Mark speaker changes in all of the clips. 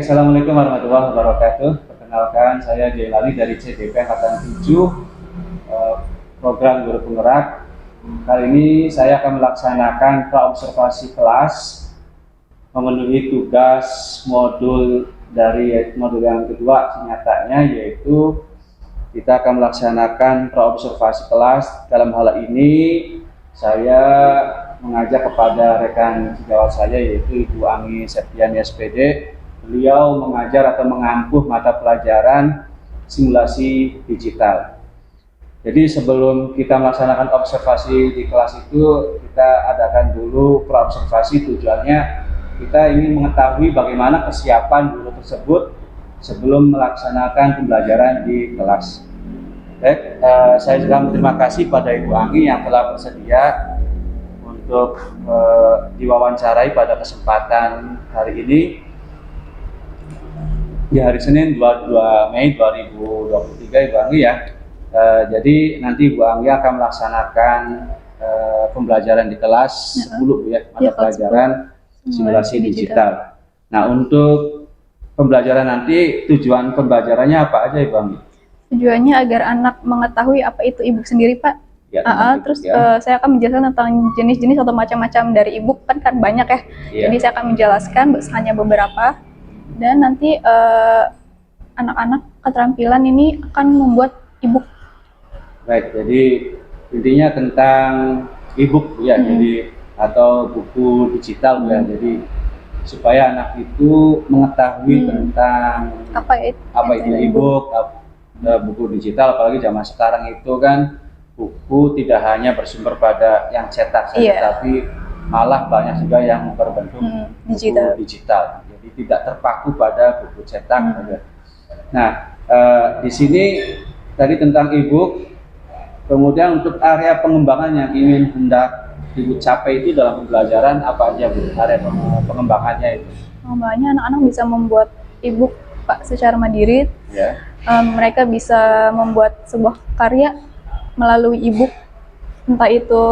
Speaker 1: Assalamualaikum warahmatullahi wabarakatuh. Perkenalkan, saya Jailani dari CDP Angkatan 7, program Guru Penggerak. Kali ini saya akan melaksanakan praobservasi kelas, memenuhi tugas modul yang kedua singkatannya, yaitu kita akan melaksanakan praobservasi kelas. Dalam hal ini saya mengajak kepada rekan sejawat saya, yaitu Ibu Anggi Septiani SPD. Beliau mengajar atau mengampuh mata pelajaran simulasi digital. Jadi sebelum kita melaksanakan observasi di kelas itu, kita adakan dulu praobservasi. Tujuannya kita ingin mengetahui bagaimana kesiapan guru tersebut sebelum melaksanakan pembelajaran di kelas. Baik, saya juga berterima kasih pada Ibu Anggi yang telah bersedia untuk diwawancarai pada kesempatan hari ini di hari Senin 22 Mei 2023, Ibu Anggi ya. Jadi nanti Ibu Anggi akan melaksanakan pembelajaran di kelas 10 ya, mata pelajaran simulasi digital. Nah, untuk pembelajaran nanti tujuan pembelajarannya apa aja, Ibu Anggi?
Speaker 2: Tujuannya agar anak mengetahui apa itu e-book sendiri, Pak.
Speaker 1: Ya,
Speaker 2: terus saya akan menjelaskan tentang jenis-jenis atau macam-macam dari e-book, kan banyak ya. Jadi saya akan menjelaskan hanya beberapa, dan nanti anak-anak keterampilan ini akan membuat e-book.
Speaker 1: Baik, jadi intinya tentang e-book ya, jadi atau buku digital ya. Jadi supaya anak itu mengetahui tentang apa itu e-book, buku digital. Apalagi zaman sekarang itu kan buku tidak hanya bersumber pada yang cetak saja, tapi malah banyak juga yang berbentuk buku digital. Jadi tidak terpaku pada buku cetak saja. Nah, di sini tadi tentang e-book. Kemudian untuk area pengembangan yang hendak Ibu capai itu dalam pembelajaran apa aja, Bu? Area pengembangannya itu?
Speaker 2: Pengembangannya anak-anak bisa membuat e-book, Pak, secara mandiri.
Speaker 1: Ya.
Speaker 2: Mereka bisa membuat sebuah karya melalui e-book, entah itu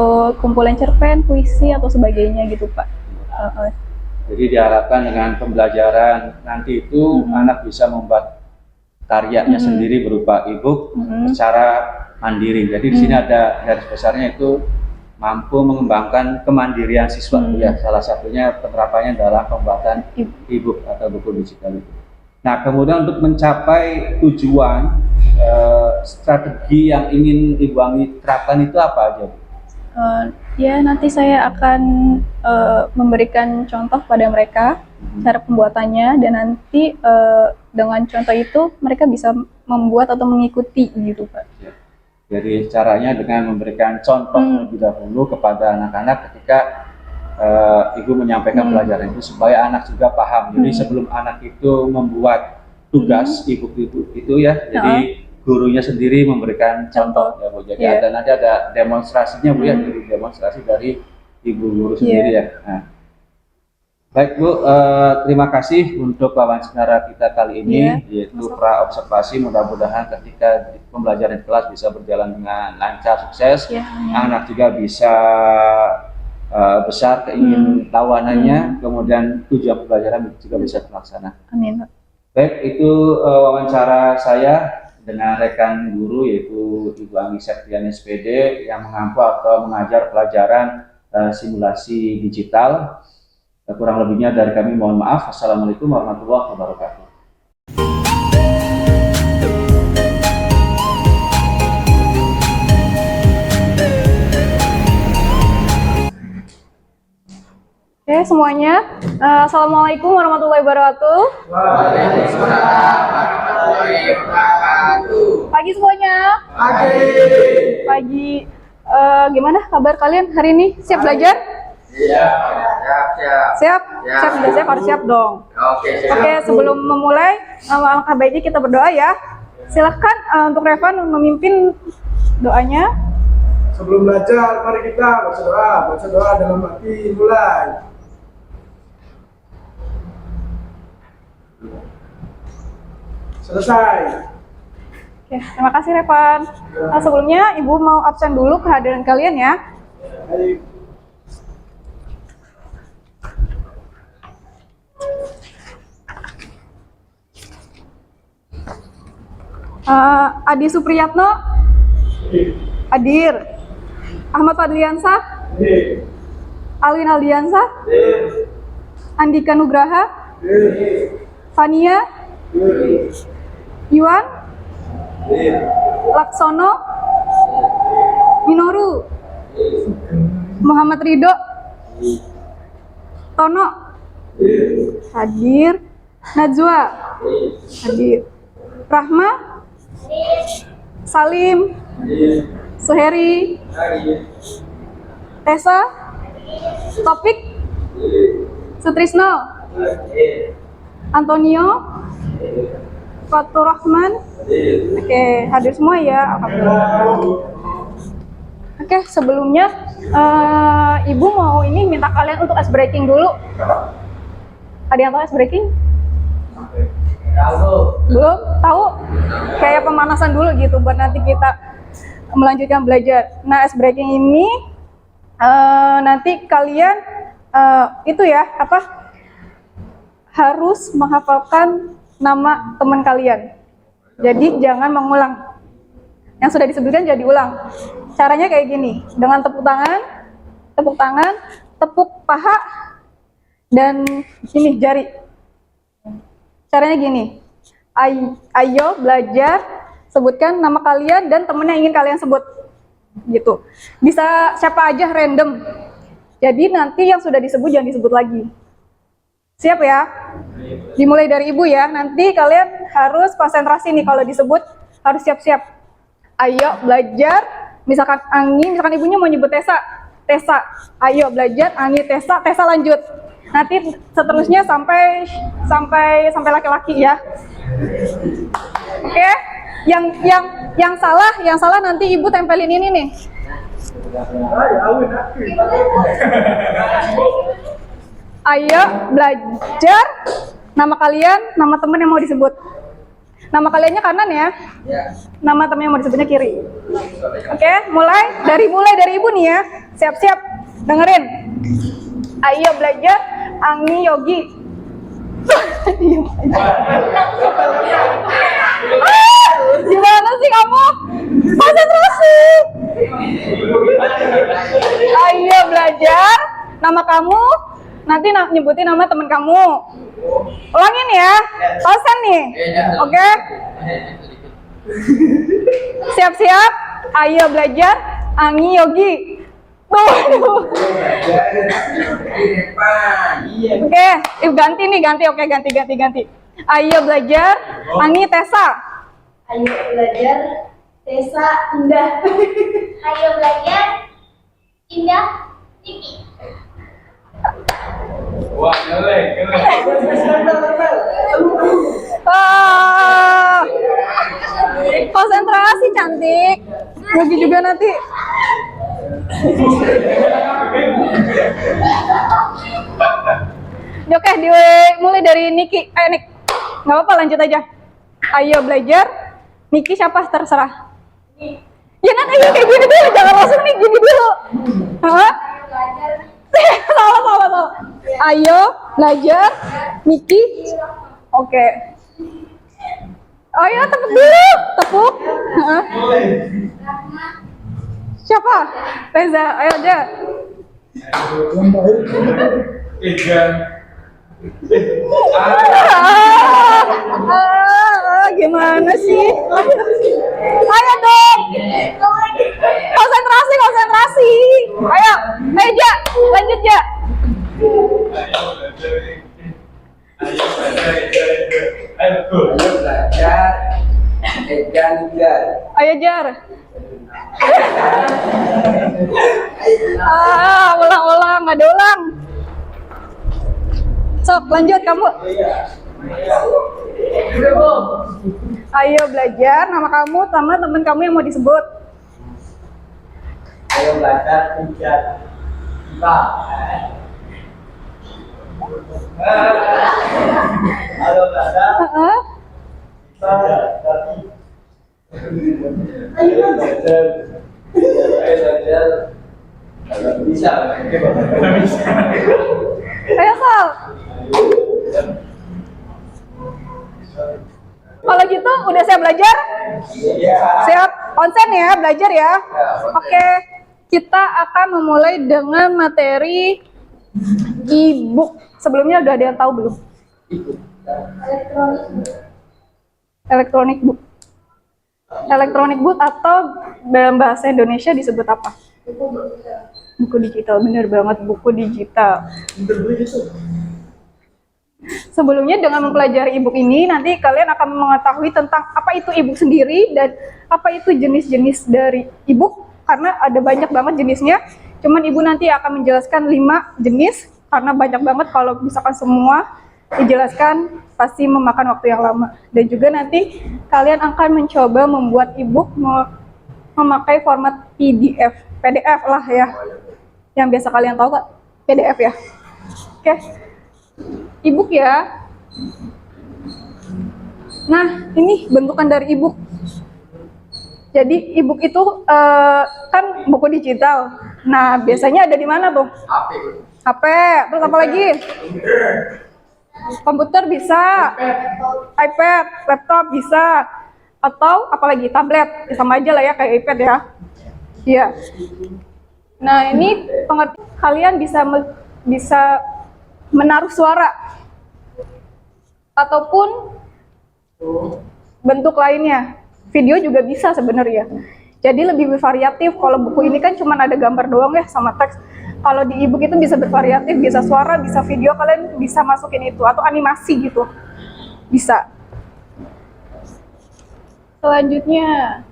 Speaker 2: kumpulan cerpen, puisi, atau sebagainya gitu, Pak.
Speaker 1: Jadi diharapkan dengan pembelajaran nanti itu anak bisa membuat karyanya sendiri berupa e-book secara mandiri. Jadi di sini ada garis besarnya itu mampu mengembangkan kemandirian siswa ya. Salah satunya penerapannya adalah pembuatan e-book atau buku digital itu. Nah, kemudian untuk mencapai tujuan, strategi yang ingin Ibu Anggi terapkan itu apa aja, Bu?
Speaker 2: Ya, nanti saya akan memberikan contoh pada mereka cara pembuatannya, dan nanti dengan contoh itu mereka bisa membuat atau mengikuti gitu, Pak.
Speaker 1: Ya. Jadi caranya dengan memberikan contoh terlebih dahulu kepada anak-anak ketika Ibu menyampaikan pelajaran itu, supaya anak juga paham. Jadi sebelum anak itu membuat tugas e-book itu ya, jadi gurunya sendiri memberikan contoh ya, Bu. Jadi nanti ada demonstrasinya, Bu ya, jadi demonstrasi dari Ibu guru sendiri ya. Nah, baik, Bu, terima kasih untuk wawancara kita kali ini, yaitu praobservasi. Mudah-mudahan ketika pembelajaran kelas bisa berjalan dengan lancar, sukses. Anak juga bisa besar keingintahuannya, kemudian tujuan pembelajaran juga bisa terlaksana.
Speaker 2: Amin.
Speaker 1: Baik, itu wawancara saya dengan rekan guru, yaitu Ibu Anggi Septiani SPD, yang mengampu atau mengajar pelajaran simulasi digital. Kurang lebihnya dari kami mohon maaf. Assalamualaikum warahmatullahi wabarakatuh.
Speaker 2: Oke semuanya, Assalamualaikum warahmatullahi wabarakatuh.
Speaker 3: Waalaikumsalam warahmatullahi wabarakatuh.
Speaker 2: Pagi semuanya. Pagi. Gimana kabar kalian hari ini? Siap belajar? Siap. Sudah siap, harus siap dong. Oke, sebelum memulai, alangkah baiknya kita berdoa ya. Silahkan untuk Revan memimpin doanya.
Speaker 3: Sebelum belajar, mari kita baca doa dalam hati. Mulai. Selesai.
Speaker 2: Oke, terima kasih Revan. Sebelumnya Ibu mau absen dulu kehadiran kalian ya.
Speaker 3: Baik.
Speaker 2: Adi Supriyatno, hadir. Ahmad Fadliansah, Alwin Aldiansah, Andika Nugraha, Fania, Iwan, Laksono, Minoru, Muhammad Ridho, Tono, hadir. Najwa, hadir. Rahma, Salim, Suheri, Tessa, Topik, Sutrisno, Antonio, Fatur Rahman. Oke, hadir semua ya. Alhamdulillah. Oke, sebelumnya Ibu mau ini minta kalian untuk ice breaking dulu. Ada yang tahu ice breaking? Belum? Tahu? Kayak pemanasan dulu gitu buat nanti kita melanjutkan belajar. Nah, ice breaking ini nanti kalian itu ya harus menghafalkan nama teman kalian. Jadi jangan mengulang. Yang sudah disebutkan jadi ulang. Caranya kayak gini, dengan tepuk tangan, tepuk paha, dan ini jari. Caranya gini, ayo belajar, sebutkan nama kalian dan temen yang ingin kalian sebut. Gitu. Bisa siapa aja random. Jadi nanti yang sudah disebut jangan disebut lagi. Siap ya? Dimulai dari Ibu ya. Nanti kalian harus konsentrasi nih kalau disebut, harus siap-siap. Ayo belajar, misalkan Anggi, misalkan ibunya mau nyebut Tessa. Ayo belajar, Anggi, Tessa lanjut. Nanti seterusnya sampai laki-laki ya. Oke? Yang salah nanti Ibu tempelin ini nih. Ayo belajar, nama kalian, nama temen yang mau disebut. Nama kaliannya kanan ya. Nama temen yang mau disebutnya kiri. Oke, mulai dari Ibu nih ya. Siap-siap, dengerin. Ayo belajar, Anggi, Yogi. Gimana sih kamu? Konsentrasi. Ayo belajar, nama kamu. Nanti nyebutin nama teman kamu. Ulangin ya, konsen nih. Oke? Siap-siap. Ayo belajar, Anggi, Yogi. Oke, ganti nih, Oke, ganti. Ayo belajar, Anggi, Tessa.
Speaker 4: Ayo belajar, Tessa, Indah. Ayo belajar, Indah, Niki.
Speaker 1: Wah, keren.
Speaker 2: Konsentrasi cantik. Yogi juga nanti. Oke, mulai dari Niki. Nik. Nggak apa-apa, lanjut aja. Ayo belajar. Niki siapa? Terserah. Ya kan, ayo kayak gini dulu. Jangan langsung nih, gini dulu. Hah? Salah. Ayo belajar. Niki. Oke. Oh ya, tepuk dulu. Tepuk. Siapa? Reza. Ayo aja. Gimana sih? Ayo dong. Konsentrasi. Ayo, Ja, lanjut Ja. Ayo Jar. Ulang, nggak ada ulang. Sok, lanjut kamu. Ayo belajar nama kamu sama teman kamu yang mau disebut.
Speaker 5: Ayo belajar pijat. Ayo belajar. Ayo belajar. Bisa.
Speaker 2: Ayo Sal. Kalau gitu udah siap belajar? Siap konsen ya, belajar ya. Oke, kita akan memulai dengan materi e-book. Sebelumnya udah ada yang tahu belum? Electronic book. Electronic book atau dalam bahasa Indonesia disebut apa? Buku digital, bener banget, buku digital. Sebelumnya dengan mempelajari e-book ini, nanti kalian akan mengetahui tentang apa itu e-book sendiri dan apa itu jenis-jenis dari e-book, karena ada banyak banget jenisnya. Cuman ibu nanti akan menjelaskan 5 jenis, karena banyak banget kalau misalkan semua dijelaskan pasti memakan waktu yang lama. Dan juga nanti kalian akan mencoba membuat e-book memakai format PDF lah ya. Yang biasa kalian tahu kan, PDF ya. Oke. E-book ya. Nah, ini bentukan dari e-book. Jadi e-book itu kan buku digital. Nah, biasanya ada di mana, Bung? HP. Terus apa lagi? Komputer bisa. iPad, laptop bisa. Atau apalagi tablet. Sama aja lah ya kayak iPad ya. Iya. Nah, ini pengertian kalian bisa menaruh suara ataupun bentuk lainnya. Video juga bisa sebenarnya. Jadi lebih bervariatif. Kalau buku ini kan cuma ada gambar doang ya sama teks. Kalau di e-book itu bisa bervariatif, bisa suara, bisa video, kalian bisa masukin itu atau animasi gitu. Bisa. Selanjutnya.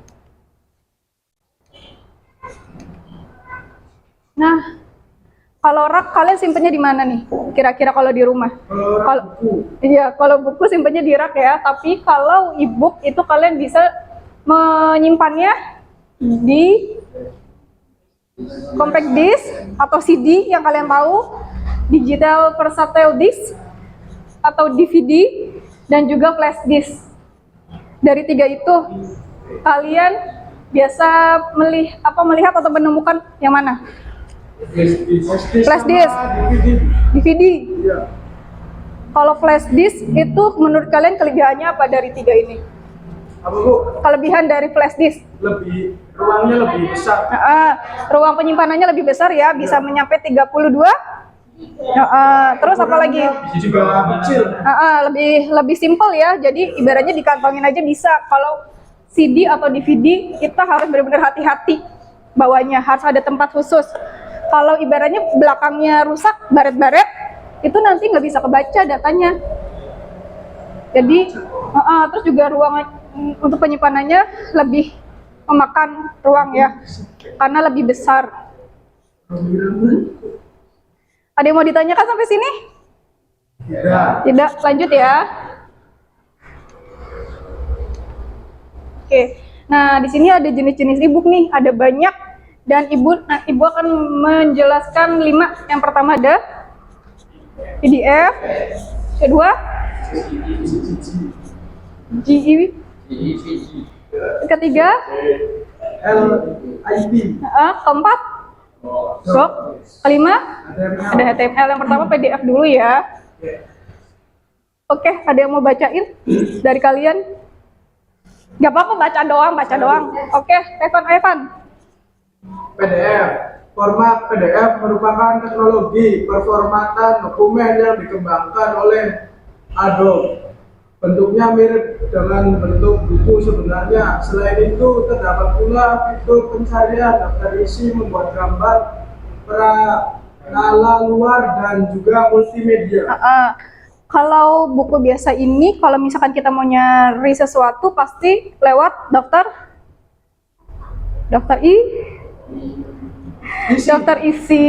Speaker 2: Nah, kalau rak kalian simpennya di mana nih? Kira-kira kalau di rumah? Kalau buku simpennya di rak ya. Tapi kalau e-book itu kalian bisa menyimpannya di compact disc atau CD yang kalian tahu, digital versatile disc atau DVD, dan juga flash disc. Dari 3 itu kalian biasa melihat atau menemukan yang mana? Flash disk, DVD.
Speaker 3: Iya.
Speaker 2: Kalau flash disk itu menurut kalian kelebihannya apa dari 3 ini?
Speaker 3: Apa Bu?
Speaker 2: Kelebihan dari flash disk?
Speaker 3: Ruangnya lebih besar.
Speaker 2: Ruang penyimpanannya lebih besar ya, bisa menyampai 32. Terus apa lagi?
Speaker 3: Juga kecil.
Speaker 2: Lebih simple ya, jadi ibaratnya dikantongin aja bisa. Kalau CD atau DVD kita harus benar-benar hati-hati bawanya, harus ada tempat khusus. Kalau ibaratnya belakangnya rusak, baret-baret, itu nanti nggak bisa kebaca datanya. Jadi, terus juga ruang untuk penyimpanannya lebih memakan ruang ya, karena lebih besar. Ada yang mau ditanyakan sampai sini? Tidak, lanjut ya. Oke, nah di sini ada jenis-jenis e-book nih, ada banyak. Dan ibu akan menjelaskan 5. Yang pertama ada PDF, kedua GE, ketiga
Speaker 3: LIB,
Speaker 2: keempat doc, kelima ada HTML. Yang pertama PDF dulu ya. Oke, ada yang mau bacain dari kalian? Gak apa-apa, baca doang. Oke, Evan.
Speaker 3: PDF. Format PDF merupakan teknologi performatan dokumen yang dikembangkan oleh Adobe. Bentuknya mirip dengan bentuk buku sebenarnya. Selain itu, terdapat pula fitur pencarian, daftar isi, membuat gambar, pernyataan luar, dan juga multimedia.
Speaker 2: Kalau buku biasa ini, kalau misalkan kita mau nyari sesuatu, pasti lewat daftar isi.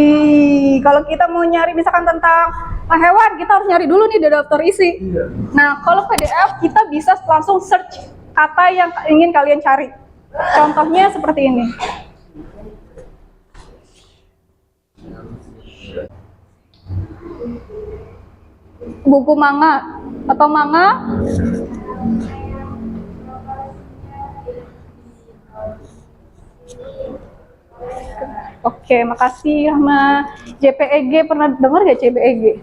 Speaker 2: Kalau kita mau nyari misalkan tentang hewan, kita harus nyari dulu nih di daftar isi.
Speaker 3: Iya.
Speaker 2: Nah, kalau PDF kita bisa langsung search kata yang ingin kalian cari. Contohnya seperti ini. Buku manga atau manga. Oke, makasih sama JPEG. Pernah dengar gak JPEG?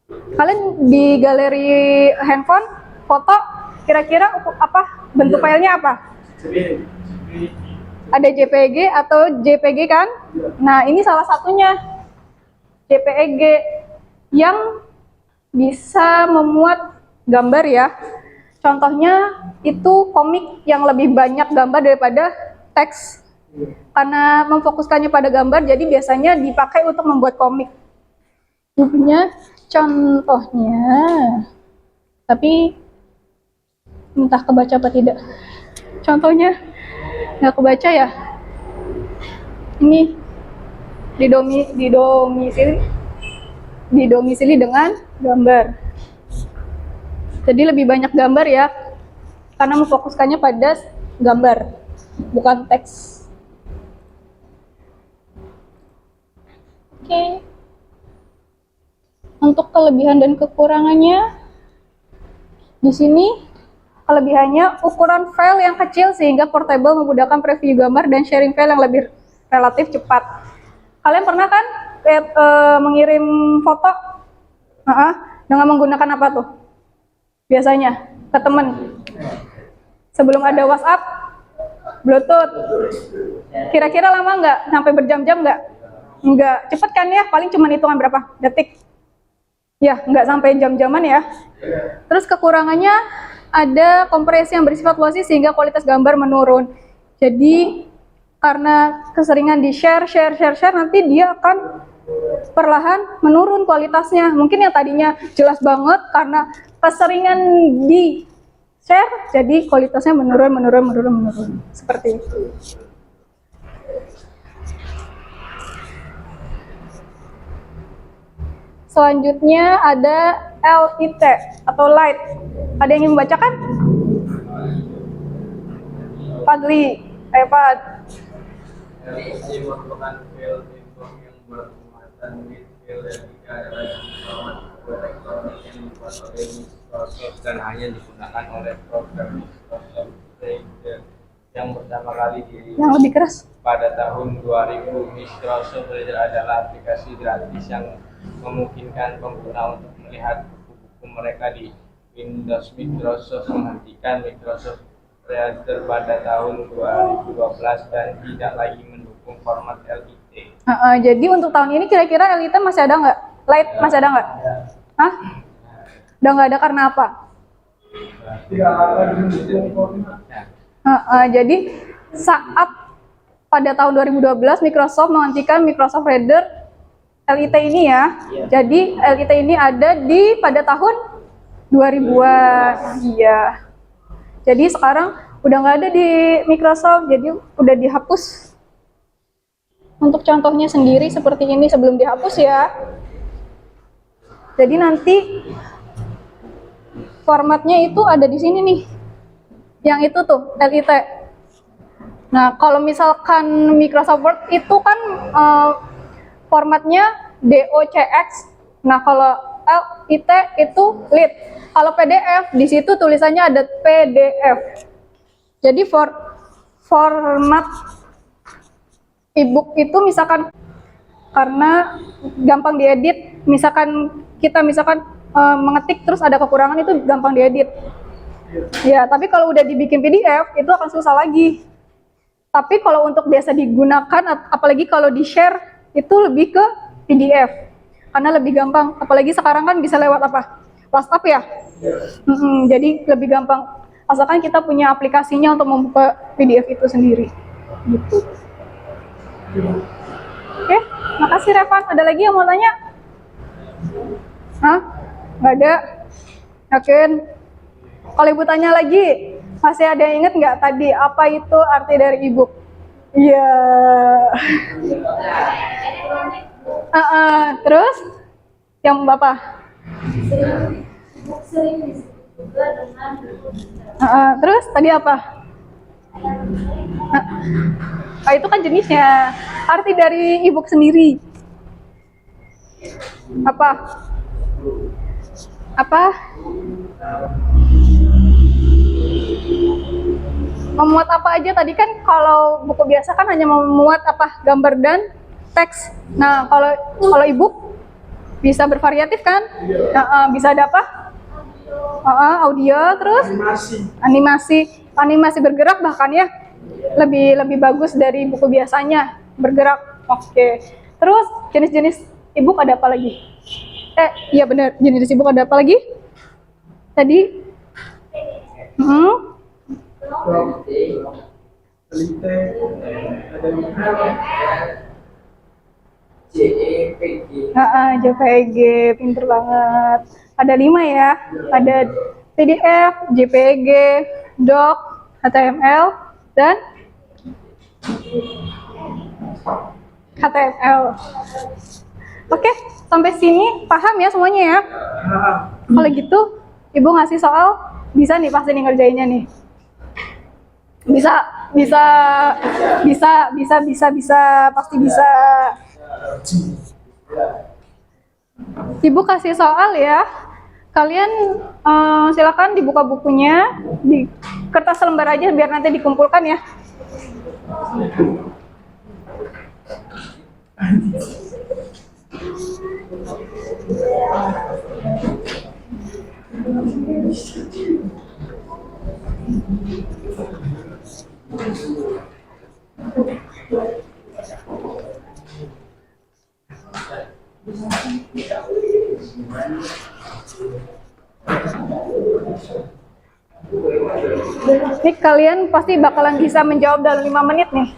Speaker 2: Kalian di galeri handphone, foto, Kira-kira apa bentuk filenya apa?
Speaker 3: Jadi,
Speaker 2: Ada JPG atau JPG kan? Nah, ini salah satunya JPG yang bisa memuat gambar ya. Contohnya itu komik yang lebih banyak gambar daripada teks. Karena memfokuskannya pada gambar, jadi biasanya dipakai untuk membuat komik. Contohnya, tapi entah kebaca apa tidak. Contohnya nggak kebaca ya. Ini didomisili dengan gambar. Jadi lebih banyak gambar ya, karena memfokuskannya pada gambar, bukan teks. Oke. Untuk kelebihan dan kekurangannya, di sini kelebihannya ukuran file yang kecil sehingga portable, memudahkan preview gambar dan sharing file yang lebih relatif cepat. Kalian pernah kan mengirim foto dengan menggunakan apa tuh? Biasanya ke temen. Sebelum ada WhatsApp, Bluetooth. Kira-kira lama nggak? Sampai berjam-jam nggak? Nggak. Cepet kan ya? Paling cuma hitungan berapa detik. Ya, nggak sampai jam-jaman ya. Terus kekurangannya ada kompresi yang bersifat lossy sehingga kualitas gambar menurun. Jadi karena keseringan di-share nanti dia akan perlahan menurun kualitasnya. Mungkin yang tadinya jelas banget karena keseringan di-share jadi kualitasnya menurun. Seperti itu. Selanjutnya ada LIT atau light. Ada yang ingin membacakan? Fadli, Fad.
Speaker 5: LIT merupakan file info yang bermuatan bit file jika adalah format elektronik yang dibuat oleh Microsoft dan hanya digunakan oleh program Microsoft Reader yang pertama kali
Speaker 2: Yang lebih keras.
Speaker 5: pada tahun 2000. Microsoft Reader adalah aplikasi gratis yang memungkinkan pengguna untuk melihat buku-buku mereka di Windows. Microsoft menghentikan Microsoft Reader pada tahun 2012 dan tidak lagi mendukung format LIT.
Speaker 2: Jadi untuk tahun ini kira-kira LIT masih ada nggak? Light masih ada nggak? Hah? Udah nggak ada karena apa?
Speaker 3: tidak ada didukung koordinat.
Speaker 2: Jadi saat pada tahun 2012 Microsoft menghentikan Microsoft Reader LIT ini ya. Jadi LIT ini ada pada tahun 2000-an. Iya. Jadi sekarang udah nggak ada di Microsoft, jadi udah dihapus. Untuk contohnya sendiri seperti ini sebelum dihapus ya. Jadi nanti formatnya itu ada di sini nih. Yang itu tuh LIT. Nah, kalau misalkan Microsoft Word itu kan formatnya DOCX. Nah, kalau LIT itu lit. Kalau PDF di situ tulisannya ada PDF. Jadi format ebook itu misalkan karena gampang diedit, misalkan kita mengetik terus ada kekurangan itu gampang diedit. Ya, tapi kalau udah dibikin PDF itu akan susah lagi. Tapi kalau untuk biasa digunakan, apalagi kalau di-share itu lebih ke PDF. Karena lebih gampang, apalagi sekarang kan bisa lewat apa? WhatsApp ya? Jadi lebih gampang, asalkan kita punya aplikasinya untuk membuka PDF itu sendiri. Gitu. Oke, makasih Revan. Ada lagi yang mau tanya? Hah? Nggak ada? Yakin? Kalau ibu tanya lagi, masih ada yang inget nggak tadi apa itu arti dari ebook? Iya. Terus yang bapak?
Speaker 4: Sering disebut juga dengan buku.
Speaker 2: Terus tadi apa? Itu kan jenisnya. Arti dari ebook sendiri apa? Memuat apa aja tadi kan? Kalau buku biasa kan hanya memuat apa? Gambar dan teks. Nah, kalau ebook bisa bervariatif kan? Bisa ada apa? Audio, terus animasi bergerak bahkan ya, lebih bagus dari buku biasanya bergerak. Oke. Terus jenis-jenis e-book ada apa lagi? Iya benar, jenis e-book ada apa lagi? Tadi? JPEG, pinter banget. Ada 5 ya. Ada PDF, JPEG, doc, HTML, dan HTML. Oke, sampai sini paham ya semuanya ya? Kalau gitu, Ibu ngasih soal, bisa nih pasti nih ngerjainnya nih. Bisa, pasti bisa. Ibu kasih soal ya. Kalian silakan dibuka bukunya, di kertas lembar aja biar nanti dikumpulkan ya. Ini kalian pasti bakalan bisa menjawab dalam 5 menit nih.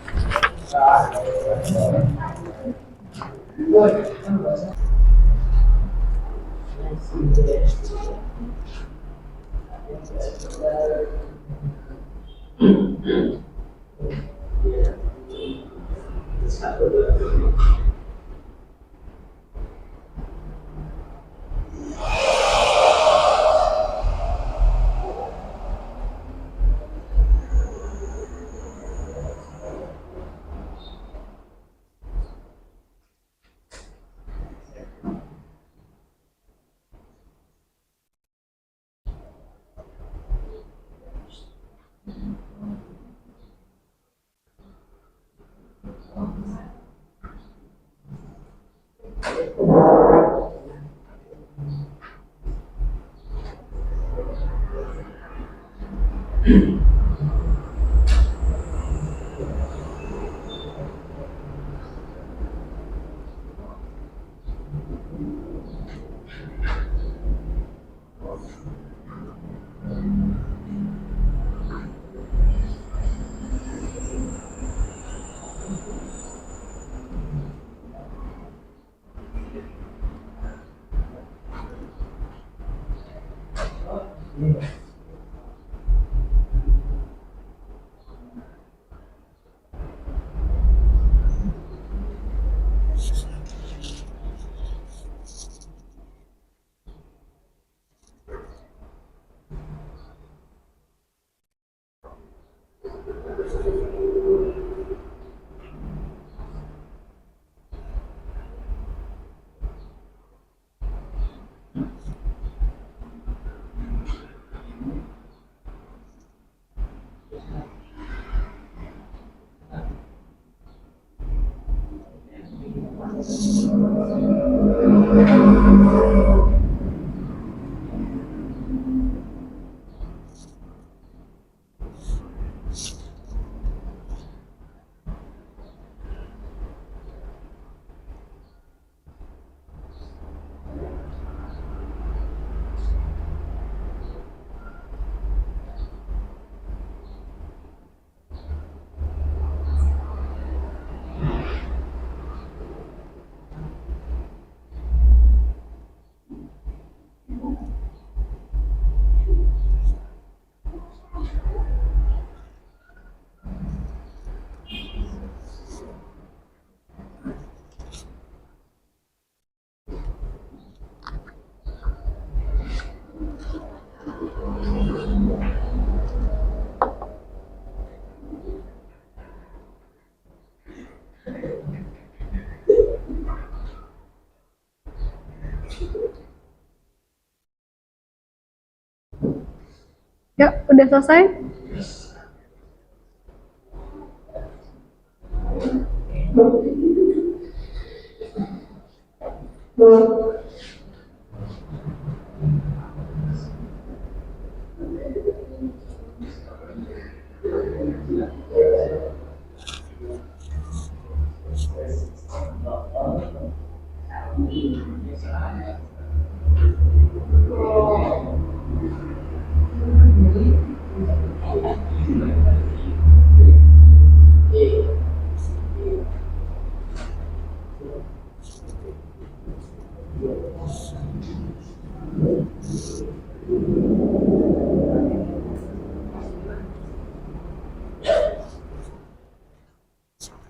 Speaker 2: Ya, udah selesai?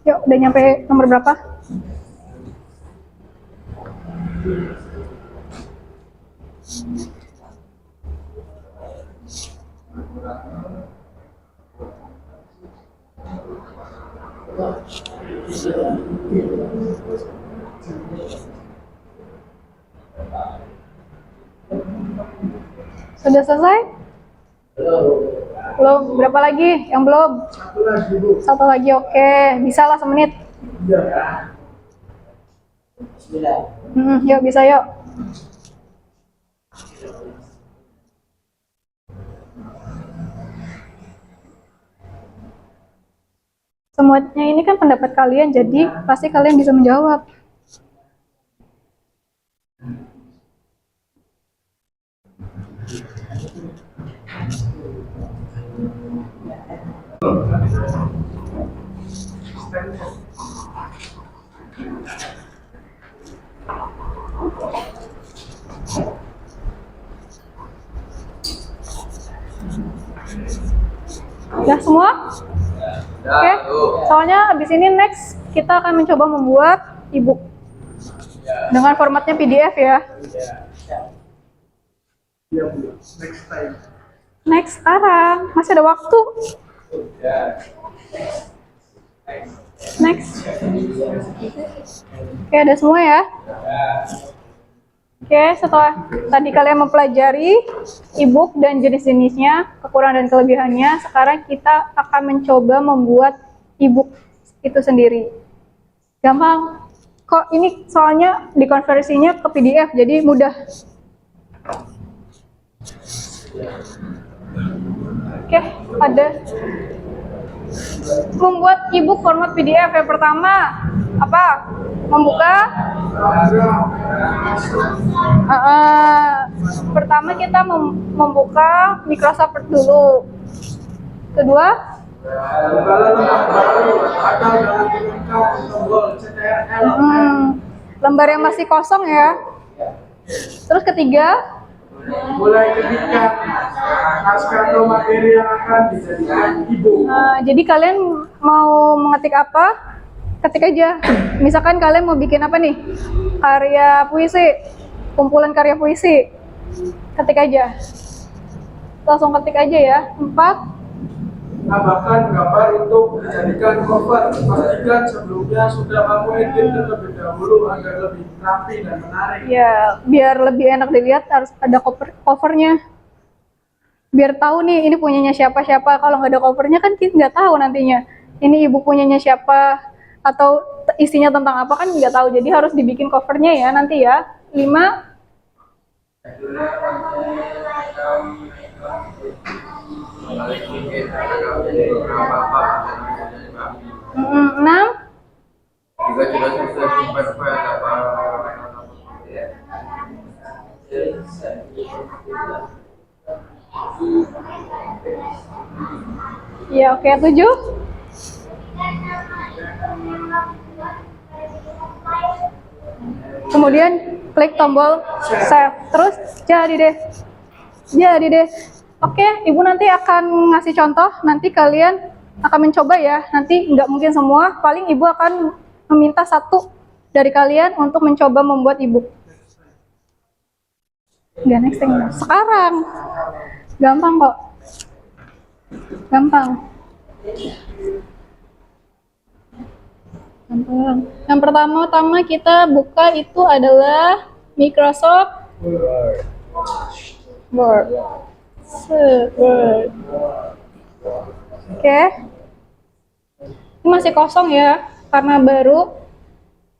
Speaker 2: Yuk, udah nyampe nomor berapa? Sudah selesai? Belum. Berapa lagi yang belum?
Speaker 3: Satu lagi, Bu.
Speaker 2: Satu lagi, oke. Bisa lah semenit.
Speaker 3: Iya.
Speaker 2: Yuk, bisa yuk. Semuanya ini kan pendapat kalian, jadi pasti kalian bisa menjawab. Udah semua? Oke, soalnya habis ini next kita akan mencoba membuat e-book dengan formatnya PDF ya.
Speaker 3: Iya, Bu. Next time.
Speaker 2: Next sekarang, masih ada waktu. Next. Oke, ada semua ya? Oke, setelah tadi kalian mempelajari e-book dan jenis-jenisnya, kekurangan dan kelebihannya, sekarang kita akan mencoba membuat e-book itu sendiri. Gampang. Kok ini soalnya dikonversinya ke PDF, jadi mudah. Oke, ada membuat e-book format PDF. Yang pertama apa? Membuka. Pertama kita membuka Microsoft Word dulu. Kedua, lembar yang masih kosong ya. Terus ketiga,
Speaker 3: mulai ketikkan naskah atau materi yang akan dijadikan e-book.
Speaker 2: Jadi kalian mau mengetik apa? Ketik aja. Misalkan kalian mau bikin apa nih? Karya puisi, kumpulan karya puisi. Ketik aja. Langsung ketik aja ya. 4.
Speaker 3: Tambahkan gambar untuk dijadikan cover. Pastikan sebelumnya sudah kamu edit terlebih dahulu agar lebih rapi dan menarik.
Speaker 2: Ya, biar lebih enak dilihat harus ada covernya. Biar tahu nih ini punyanya siapa-siapa. Kalau nggak ada covernya kan kita nggak tahu nantinya. Ini ibu punyanya siapa atau isinya tentang apa kan nggak tahu. Jadi harus dibikin covernya ya nanti ya. 5. 6. Ya, oke, 7. Kemudian klik tombol save. Terus jadi deh. Jadi deh. Oke, Ibu nanti akan ngasih contoh. Nanti kalian akan mencoba ya. Nanti nggak mungkin semua. Paling Ibu akan meminta satu dari kalian untuk mencoba membuat e-book. Nggak next thing. Sekarang. Gampang kok. Gampang. Gampang. Yang pertama kita buka itu adalah Microsoft Word. Word. Oke. Ini masih kosong ya, karena baru.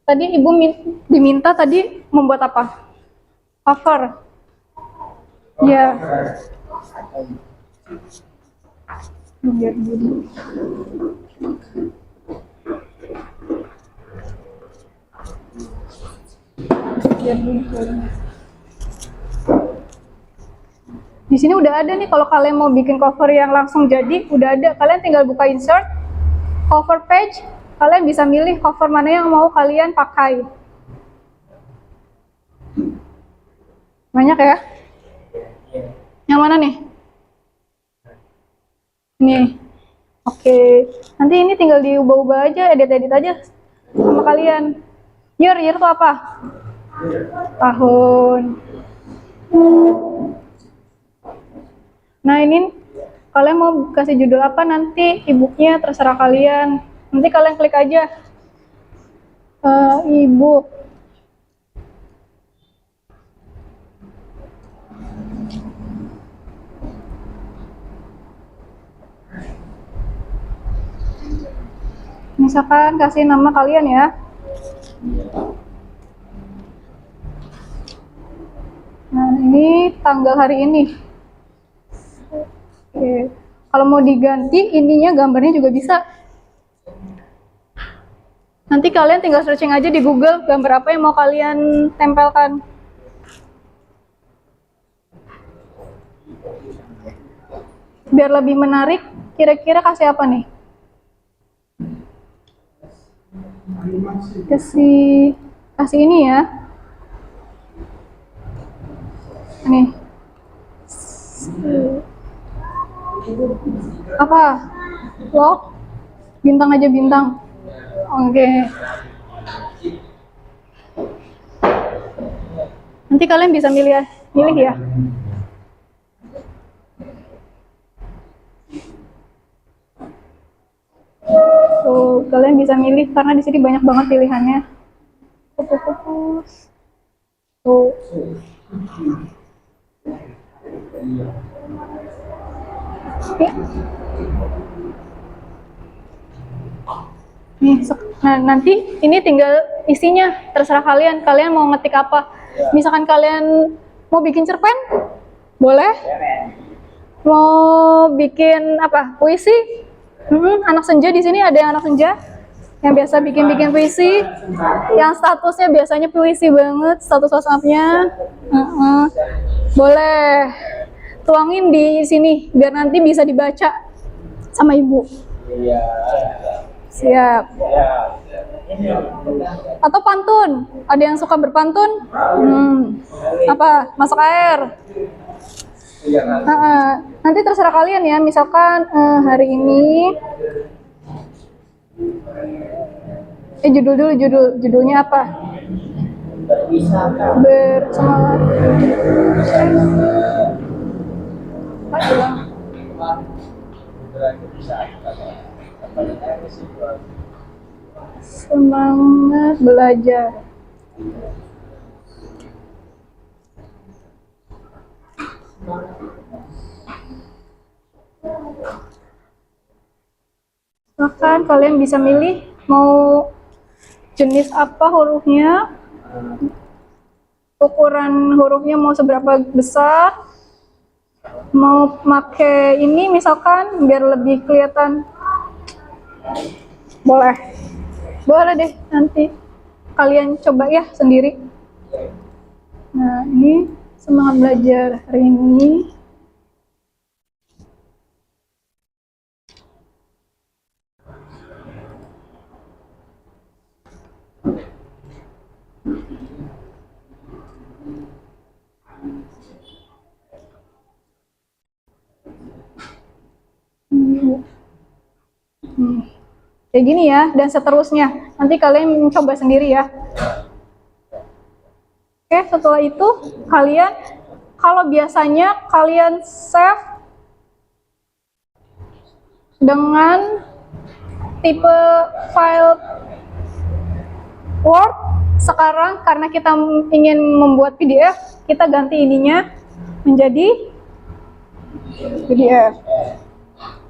Speaker 2: Tadi Ibu diminta tadi membuat apa? Cover. Ya. Biar dulu. Biar dulu. Di sini udah ada nih, kalau kalian mau bikin cover yang langsung jadi, udah ada. Kalian tinggal buka insert, cover page, kalian bisa milih cover mana yang mau kalian pakai. Banyak ya? Yang mana nih? Nih. Oke. Nanti ini tinggal diubah-ubah aja, edit-edit aja sama kalian. Year itu apa? Tahun. Nah ini kalian mau kasih judul apa nanti, e-booknya terserah kalian. Nanti kalian klik aja e-book. Misalkan kasih nama kalian ya. Nah ini tanggal hari ini. Oke. Kalau mau diganti ininya gambarnya juga bisa. Nanti kalian tinggal searching aja di Google gambar apa yang mau kalian tempelkan. Biar lebih menarik, kira-kira kasih apa nih? Kasih ini ya. Nih. Apa? Loh? Bintang aja bintang. Oke. Nanti kalian bisa milih ya. So, kalian bisa milih karena di sini banyak banget pilihannya. Fokus. Tuh. Oke. Nih, nah nanti ini tinggal isinya, terserah kalian. Kalian mau ngetik apa? Misalkan kalian mau bikin cerpen, boleh. Mau bikin apa? Puisi? Anak senja, di sini ada yang anak senja yang biasa bikin puisi, yang statusnya biasanya puisi banget, status WhatsApp-nya. Boleh tuangin di sini biar nanti bisa dibaca sama ibu. Siap. Atau pantun, ada yang suka berpantun? Apa? Masak air. Nanti terserah kalian ya. Misalkan hari ini judulnya apa? Bersemangat. Semangat belajar. Bahkan kalian bisa milih mau jenis apa hurufnya, ukuran hurufnya mau seberapa besar, mau pakai ini misalkan biar lebih kelihatan. Boleh deh, nanti kalian coba ya sendiri. Nah ini semangat belajar hari ini. Kayak gini ya, dan seterusnya. Nanti kalian coba sendiri ya. Oke, setelah itu kalian, kalau biasanya kalian save dengan tipe file Word, sekarang karena kita ingin membuat PDF, kita ganti ininya menjadi PDF.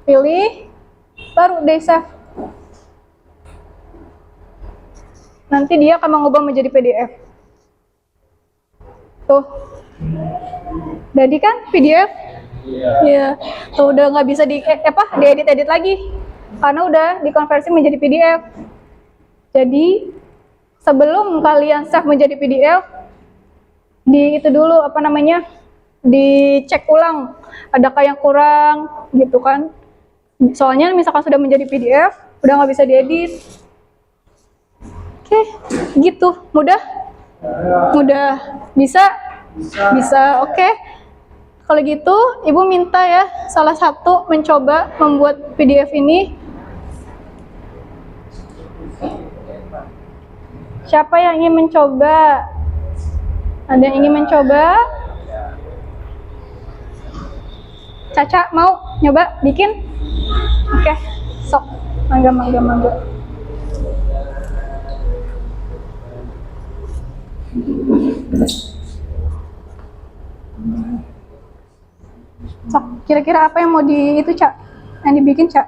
Speaker 2: Pilih, baru deh save. Nanti dia akan mengubah menjadi PDF. Tuh. Jadi kan PDF Iya, tuh udah nggak bisa diedit lagi karena udah dikonversi menjadi PDF. Jadi sebelum kalian save menjadi PDF, itu dulu dicek ulang adakah yang kurang gitu kan. Soalnya misalkan sudah menjadi PDF, udah nggak bisa diedit. Oke, gitu. Mudah? Bisa? Bisa, oke. Kalau gitu, Ibu minta ya salah satu mencoba membuat PDF ini. Siapa yang ingin mencoba? Ada yang ingin mencoba? Caca mau nyoba bikin? Oke, sok. Mangga. Sok, kira-kira apa yang mau Cak? Yang dibikin, Cak?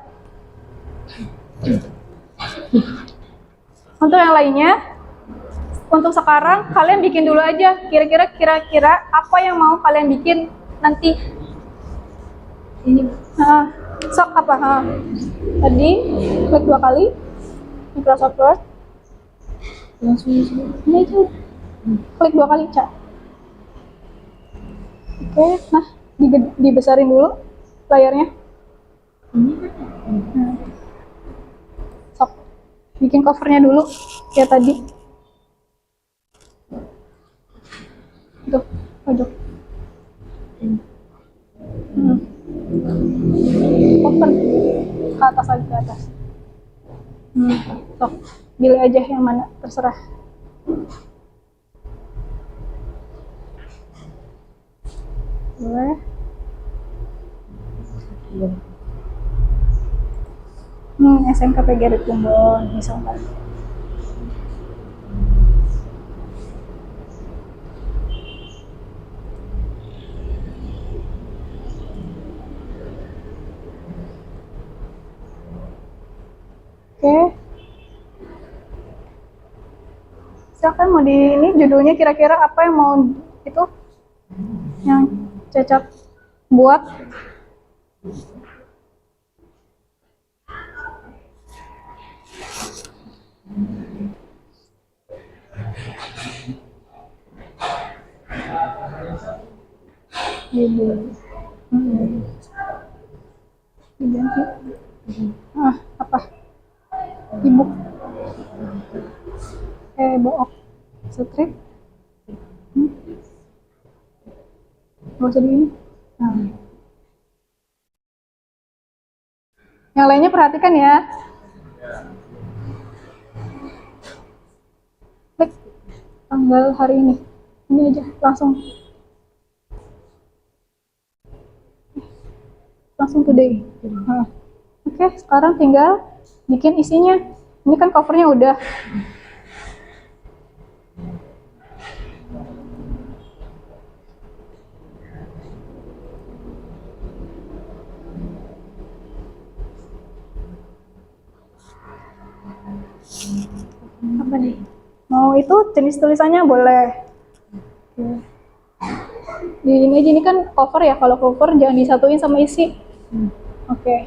Speaker 2: Untuk yang lainnya, untuk sekarang kalian bikin dulu aja. Kira-kira apa yang mau kalian bikin nanti? Ini. Sok apa? Tadi klik 2 kali Microsoft Word. Ini itu. Klik 2 kali, Cak. Oke, nah dibesarin dulu layarnya. Sok, bikin covernya dulu kayak tadi. Tuh, pojok. Cover ke atas lagi, ke atas. Sok, pilih aja yang mana, terserah. Boleh. SMK PGRI Plumbon misalkan. Oke. Silakan mau ini judulnya kira-kira apa yang mau itu yang cocok buat. Diganti. Apa? Ibu. Book. Strip. Nggak usah di ini. Yang lainnya perhatikan ya. Klik tanggal hari ini. Ini aja langsung today. Oke, sekarang tinggal bikin isinya. Ini kan covernya udah. Apa nih? Mau itu jenis tulisannya boleh. Di ini kan cover ya. Kalau cover jangan disatuin sama isi. Oke.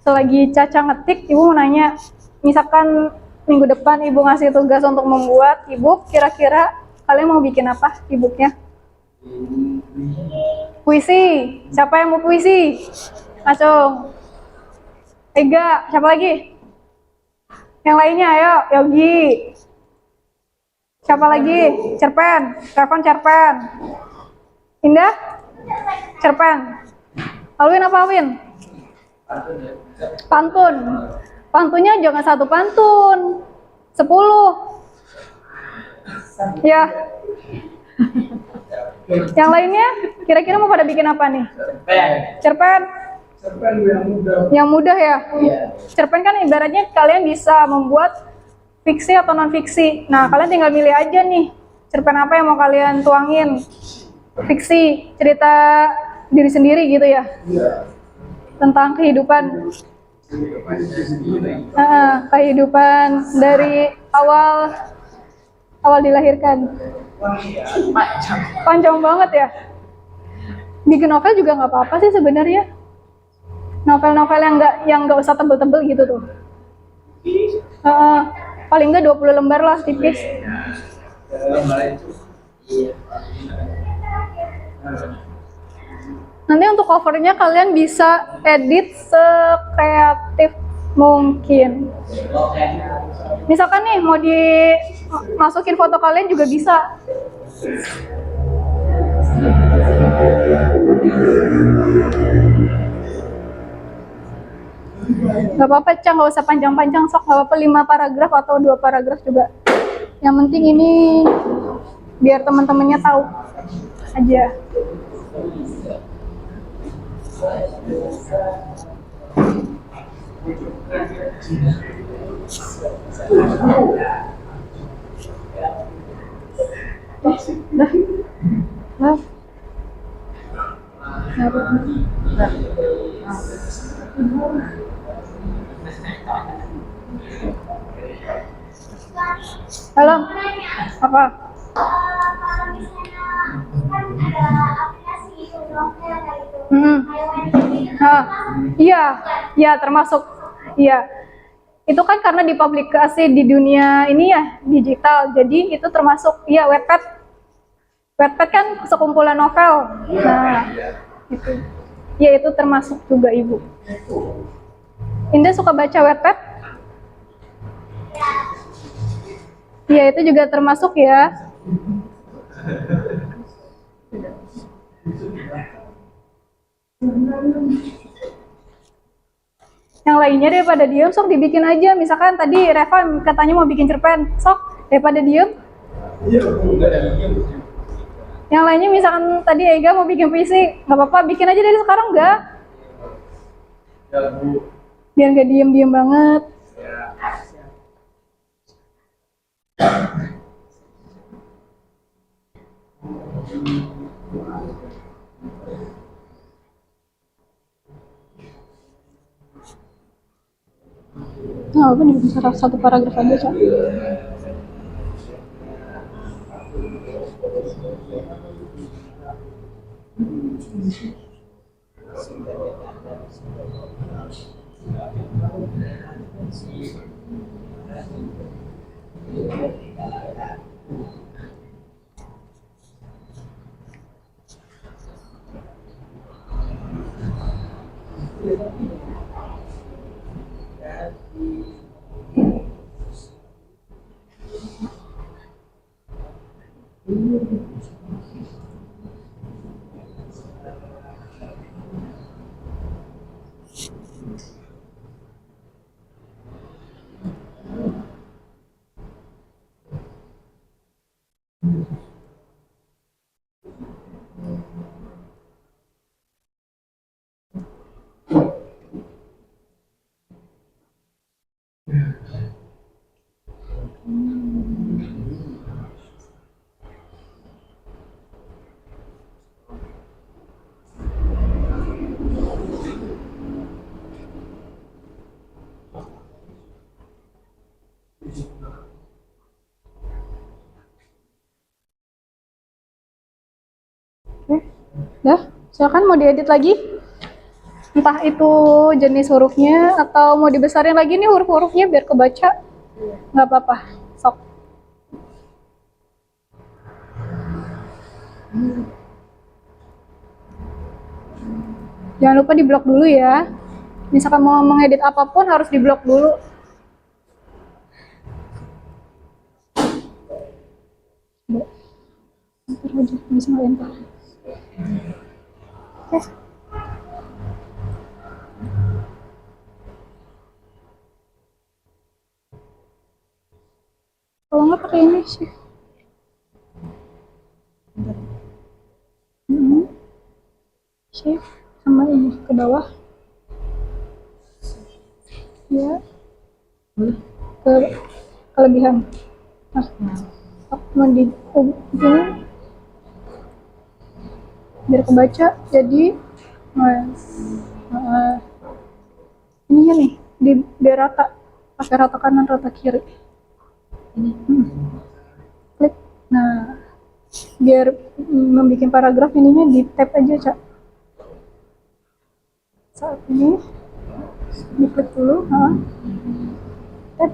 Speaker 2: Selagi Caca ngetik, Ibu mau nanya, misalkan minggu depan Ibu ngasih tugas untuk membuat e-book, kira-kira kalian mau bikin apa e-booknya? Puisi. Siapa yang mau puisi? Langsung. Ega, siapa lagi? Yang lainnya, ayo, Yogi. Siapa lagi? Cerpen. Telepon cerpen. Indah? Cerpen. Alwin apa Alwin? Pantun. Pantunnya jangan satu pantun. 10. Ya. Yang lainnya kira-kira mau pada bikin apa nih? Cerpen.
Speaker 3: Cerpen yang mudah.
Speaker 2: Yang mudah ya? Cerpen kan ibaratnya kalian bisa membuat fiksi atau non fiksi. Nah, kalian tinggal milih aja nih cerpen apa yang mau kalian tuangin. Fiksi, cerita diri sendiri gitu ya? Tentang kehidupan. Kehidupan dari awal dilahirkan. Panjang banget ya. Bikin novel juga nggak apa-apa sih sebenarnya. Novel-novel yang nggak usah tebel-tebel gitu tuh. Paling nggak 20 lembar lah, tipis. Nanti untuk covernya kalian bisa edit sekreatif mungkin. Misalkan nih mau dimasukin foto kalian juga bisa. Gak apa-apa, Cang, gak usah panjang-panjang, sok gak apa-apa 5 paragraf atau 2 paragraf juga. Yang penting ini biar teman-temannya tahu aja. Nah. Halo, apa?
Speaker 4: Kalau misalnya kan ada aplikasi novel kayak gitu.
Speaker 2: Iya, termasuk. Iya. Itu kan karena dipublikasi di dunia ini ya, digital. Jadi itu termasuk, ya, Wattpad. Wattpad kan sekumpulan novel. Nah, itu. Ya, itu termasuk juga, Ibu. Indah suka baca Wattpad? Iya, itu juga termasuk ya. Yang lainnya daripada diem, sok dibikin aja. Misalkan tadi Reva katanya mau bikin cerpen, sok daripada diem. Yang lainnya misalkan tadi Ega mau bikin puisi, nggak apa-apa, bikin aja dari sekarang nggak? Biar nggak diem-diem banget. Nah, apa nih, bisa satu paragraf aja, Cak. Dah, silakan mau diedit lagi. Entah itu jenis hurufnya atau mau dibesarin lagi nih huruf-hurufnya biar kebaca. Nggak apa-apa, sok. Jangan lupa diblok dulu ya. Misalkan mau mengedit apapun harus diblok dulu. Ntar aja, bisa nggak enter. Oke. pakai ini sih. Shift sama ini ke bawah. Ya. Ke kelebihan. Nah, mau di gini biar kebaca. Jadi ininya nih biar rata, pakai rata kanan rata kiri ini. Klik. Nah, biar membuat paragraf ininya di tab aja, Cak. Saat ini diklik dulu, tab.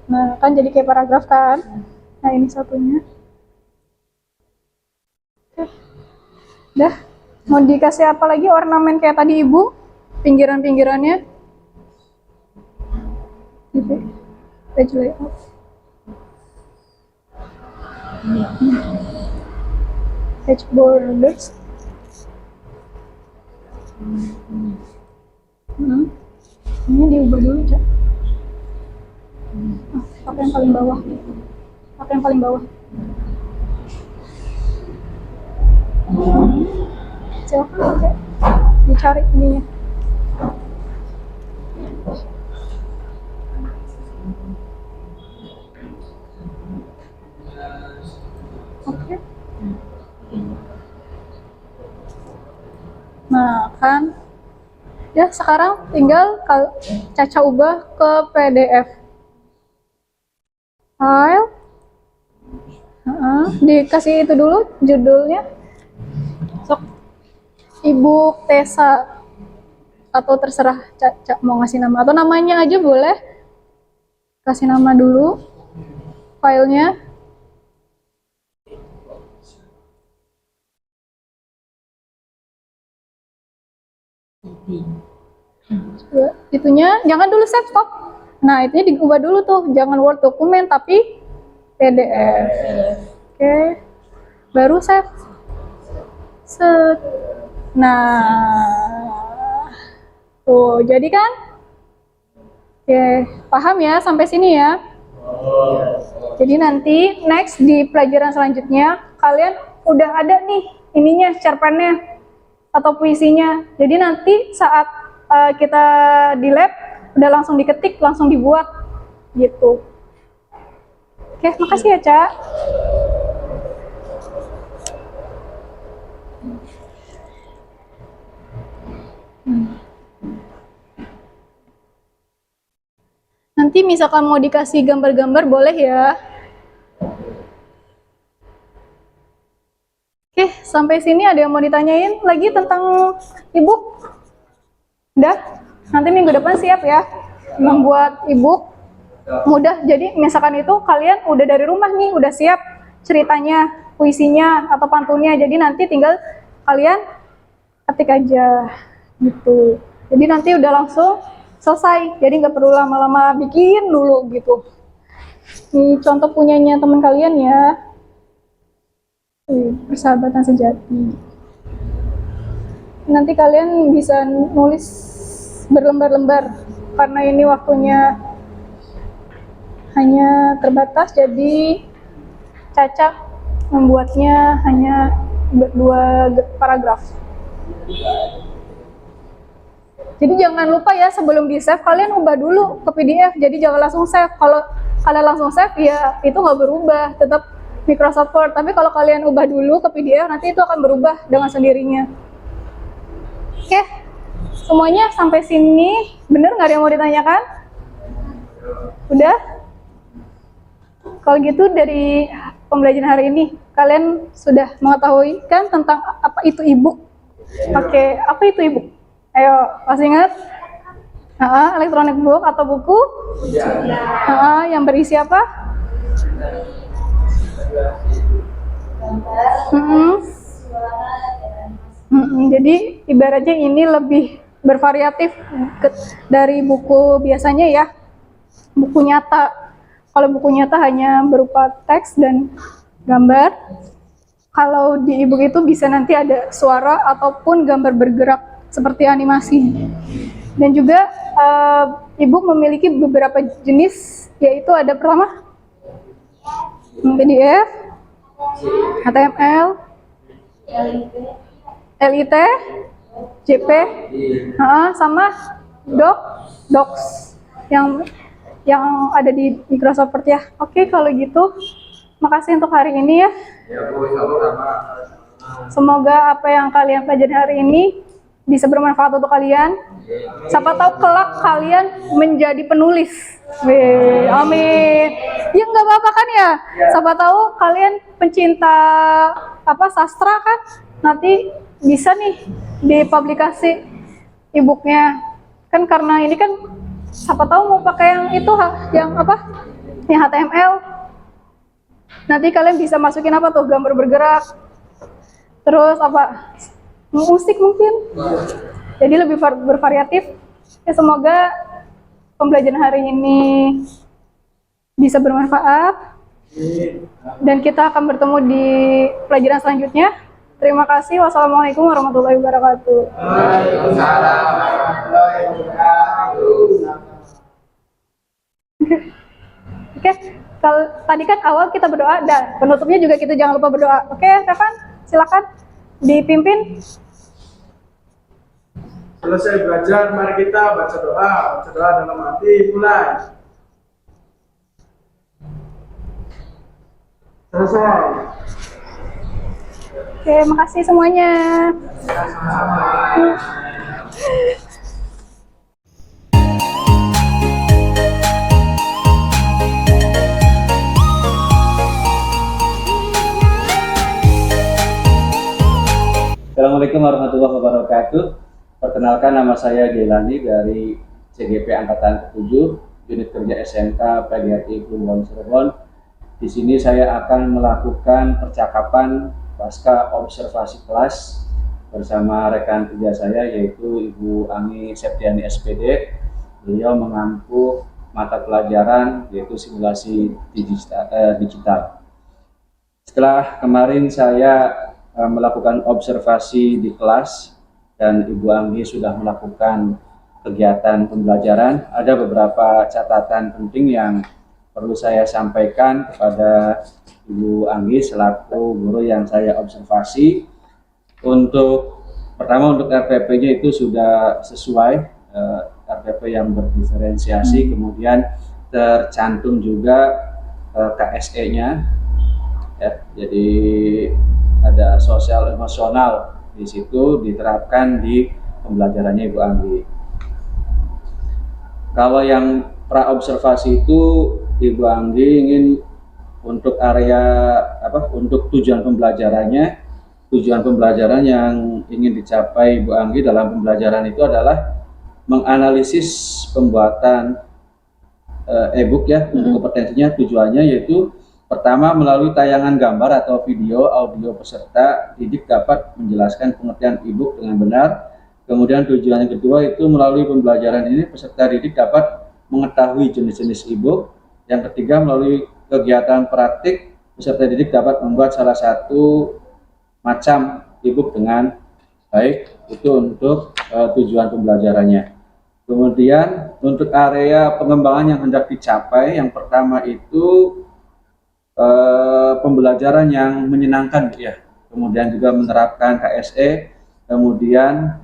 Speaker 2: Nah, kan jadi kayak paragraf kan. Nah, ini satunya. Oke. Dah, mau dikasih apa lagi ornamen kayak tadi Ibu? Pinggiran-pinggirannya. Gitu. Page layout. Page borders. Ini diubah dulu, Cak. Pakai yang paling bawah. Pakai yang paling bawah. Silakan pakai. Dicari ininya. Oke. Nah, kan. Ya, sekarang tinggal Caca ubah ke PDF. File. Dikasih itu dulu judulnya. Sok. Ibu Tessa. Atau terserah Caca mau ngasih nama. Atau namanya aja boleh. Kasih nama dulu. Filenya. Itunya jangan dulu save, stop. Nah, itunya diubah dulu tuh, jangan Word dokumen tapi PDF. Oke. Baru save. Set. Nah. Tuh, jadi kan? Oke, paham ya sampai sini ya? Jadi nanti next di pelajaran selanjutnya kalian udah ada nih ininya cerpennya atau puisinya. Jadi nanti saat kita di lab udah langsung diketik, langsung dibuat gitu. Oke, makasih ya, Cak. Nanti misalkan mau dikasih gambar-gambar boleh ya. Oke, sampai sini ada yang mau ditanyain lagi tentang e-book? Udah? Nanti minggu depan siap ya membuat e-book. Mudah, jadi misalkan itu kalian udah dari rumah nih, udah siap ceritanya, puisinya, atau pantunnya. Jadi nanti tinggal kalian ketik aja gitu. Jadi nanti udah langsung selesai, jadi nggak perlu lama-lama bikin dulu gitu. Ini contoh punyanya teman kalian ya. Persahabatan sejati. Nanti kalian bisa nulis berlembar-lembar karena ini waktunya hanya terbatas, jadi Caca membuatnya hanya 2 paragraf. Jadi jangan lupa ya sebelum di save kalian ubah dulu ke PDF, jadi jangan langsung save. Kalau kalian langsung save ya itu nggak berubah, tetap Microsoft Word. Tapi kalau kalian ubah dulu ke PDF nanti itu akan berubah dengan sendirinya. Oke, semuanya sampai sini bener nggak ada yang mau ditanyakan? Udah? Kalau gitu dari pembelajaran hari ini kalian sudah mengetahui kan tentang apa itu e-book? Oke, apa itu e-book? Ayo, masih ingat? Electronic book atau buku? Yang berisi apa? Jadi ibaratnya ini lebih bervariatif dari buku biasanya ya, buku nyata. Kalau buku nyata hanya berupa teks dan gambar. Kalau di e-book itu bisa nanti ada suara ataupun gambar bergerak seperti animasi. Dan juga e-book memiliki beberapa jenis, yaitu ada pertama PDF, HTML, LIT, JP, sama Docs yang ada di Microsoft Word ya. Oke, kalau gitu makasih untuk hari ini ya. Semoga apa yang kalian pelajari hari ini bisa bermanfaat untuk kalian. Siapa tahu kelak kalian menjadi penulis. Wih, amin. Ya nggak apa-apa kan ya. Siapa tahu kalian pencinta sastra kan, nanti bisa nih dipublikasi e-booknya. Kan karena ini kan siapa tahu mau pakai yang itu yang HTML. Nanti kalian bisa masukin gambar bergerak. Terus musik mungkin. Jadi lebih bervariatif. Ya, semoga pembelajaran hari ini bisa bermanfaat. Dan kita akan bertemu di pelajaran selanjutnya. Terima kasih. Wassalamualaikum warahmatullahi wabarakatuh.
Speaker 3: Waalaikumsalam warahmatullahi wabarakatuh.
Speaker 2: Oke, kalau tadi kan awal kita berdoa dan penutupnya juga kita jangan lupa berdoa. Oke, Revan, silakan dipimpin.
Speaker 3: Selesai belajar, mari kita baca doa. Baca doa dalam hati, mulai. Selesai.
Speaker 2: Oke, makasih semuanya.
Speaker 1: Assalamualaikum warahmatullahi wabarakatuh. Perkenalkan, nama saya Jelani dari CGP Angkatan ke-7, Unit Kerja SMK PGRI Kulon Cirebon. Di sini saya akan melakukan percakapan pasca observasi kelas bersama rekan kerja saya, yaitu Ibu Anggi Septiani SPD. Beliau mengampu mata pelajaran yaitu simulasi digital. Setelah kemarin saya melakukan observasi di kelas dan Ibu Anggi sudah melakukan kegiatan pembelajaran, ada beberapa catatan penting yang perlu saya sampaikan kepada Ibu Anggi selaku guru yang saya observasi. Pertama untuk RPP-nya itu sudah sesuai, RPP yang berdiferensiasi, kemudian tercantum juga KSE-nya, ya, jadi ada sosial emosional di situ diterapkan di pembelajarannya Ibu Anggi. Kalau yang pra observasi itu Ibu Anggi ingin untuk untuk tujuan pembelajaran yang ingin dicapai Ibu Anggi dalam pembelajaran itu adalah menganalisis pembuatan e-book ya. Untuk kompetensinya tujuannya yaitu pertama, melalui tayangan gambar atau video, audio peserta didik dapat menjelaskan pengertian e-book dengan benar. Kemudian tujuan yang kedua itu melalui pembelajaran ini peserta didik dapat mengetahui jenis-jenis e-book. Yang ketiga, melalui kegiatan praktik peserta didik dapat membuat salah satu macam e-book dengan baik. Itu untuk tujuan pembelajarannya. Kemudian untuk area pengembangan yang hendak dicapai, yang pertama itu pembelajaran yang menyenangkan ya, kemudian juga menerapkan KSE, kemudian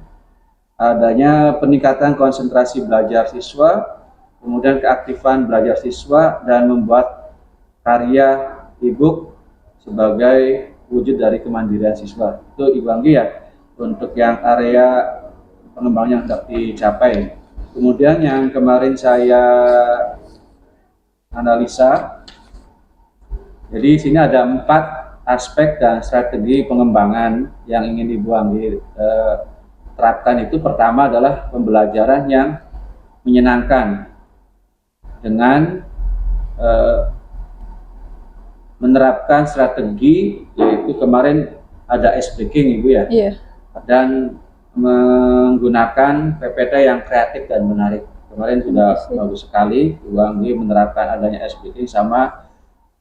Speaker 1: adanya peningkatan konsentrasi belajar siswa, kemudian keaktifan belajar siswa, dan membuat karya e-book sebagai wujud dari kemandirian siswa. Itu Ibu Anggi ya untuk yang area pengembangan yang hendak dicapai. Kemudian yang kemarin saya analisa, jadi di sini ada 4 aspek dan strategi pengembangan yang ingin Ibu Anggi terapkan. Itu pertama adalah pembelajaran yang menyenangkan dengan menerapkan strategi, yaitu kemarin ada ice breaking Ibu ya, dan menggunakan PPT yang kreatif dan menarik. Kemarin sudah bagus sekali Ibu Anggi menerapkan adanya ice breaking sama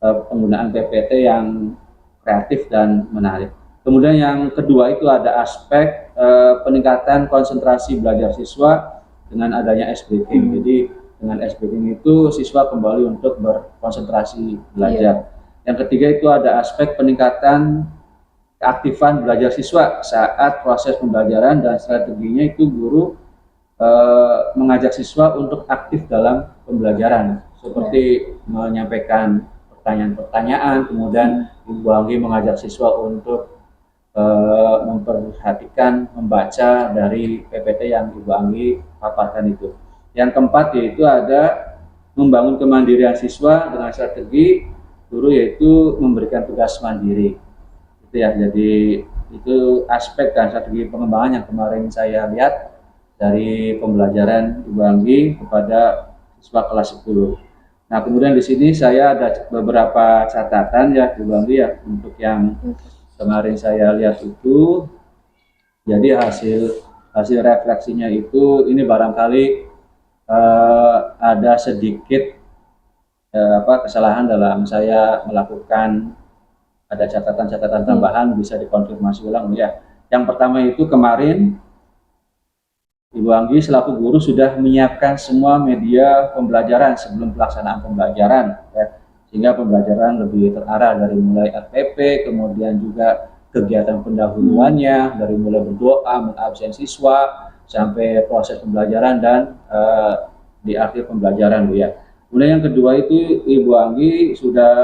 Speaker 1: penggunaan PPT yang kreatif dan menarik. Kemudian yang kedua itu ada aspek peningkatan konsentrasi belajar siswa dengan adanya ice breaking. Jadi dengan ice breaking itu siswa kembali untuk berkonsentrasi belajar. Yang ketiga itu ada aspek peningkatan keaktifan belajar siswa saat proses pembelajaran, dan strateginya itu guru mengajak siswa untuk aktif dalam pembelajaran, seperti menyampaikan pertanyaan-pertanyaan, kemudian Ibu Anggi mengajak siswa untuk memperhatikan, membaca dari PPT yang Ibu Anggi paparkan itu. Yang keempat yaitu ada membangun kemandirian siswa dengan strategi guru, yaitu memberikan tugas mandiri. Itu ya, jadi itu aspek dan strategi pengembangan yang kemarin saya lihat dari pembelajaran Ibu Anggi kepada siswa kelas 10. Nah, kemudian di sini saya ada beberapa catatan ya Ibu Anggi ya, untuk yang kemarin saya lihat itu. Jadi hasil refleksinya itu ini barangkali ada sedikit kesalahan dalam saya melakukan, ada catatan-catatan tambahan, bisa dikonfirmasi ulang ya. Yang pertama itu kemarin Ibu Anggi selaku guru sudah menyiapkan semua media pembelajaran sebelum pelaksanaan pembelajaran ya, sehingga pembelajaran lebih terarah dari mulai RPP, kemudian juga kegiatan pendahuluannya, dari mulai berdoa, mengabsen siswa, sampai proses pembelajaran dan di akhir pembelajaran Bu ya. Kemudian yang kedua itu Ibu Anggi sudah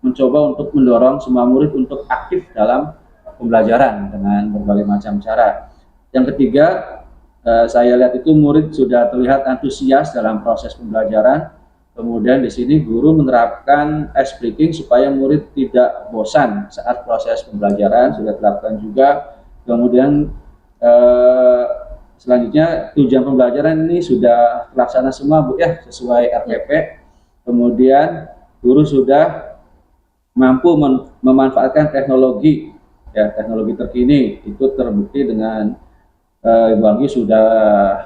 Speaker 1: mencoba untuk mendorong semua murid untuk aktif dalam pembelajaran dengan berbagai macam cara. Yang ketiga, saya lihat itu murid sudah terlihat antusias dalam proses pembelajaran. Kemudian di sini guru menerapkan ice breaking supaya murid tidak bosan saat proses pembelajaran, sudah dilakukan juga. Kemudian selanjutnya tujuan pembelajaran ini sudah terlaksana semua Bu ya, sesuai RPP. Kemudian guru sudah mampu memanfaatkan teknologi ya, teknologi terkini. Itu terbukti dengan Ibu Anggi sudah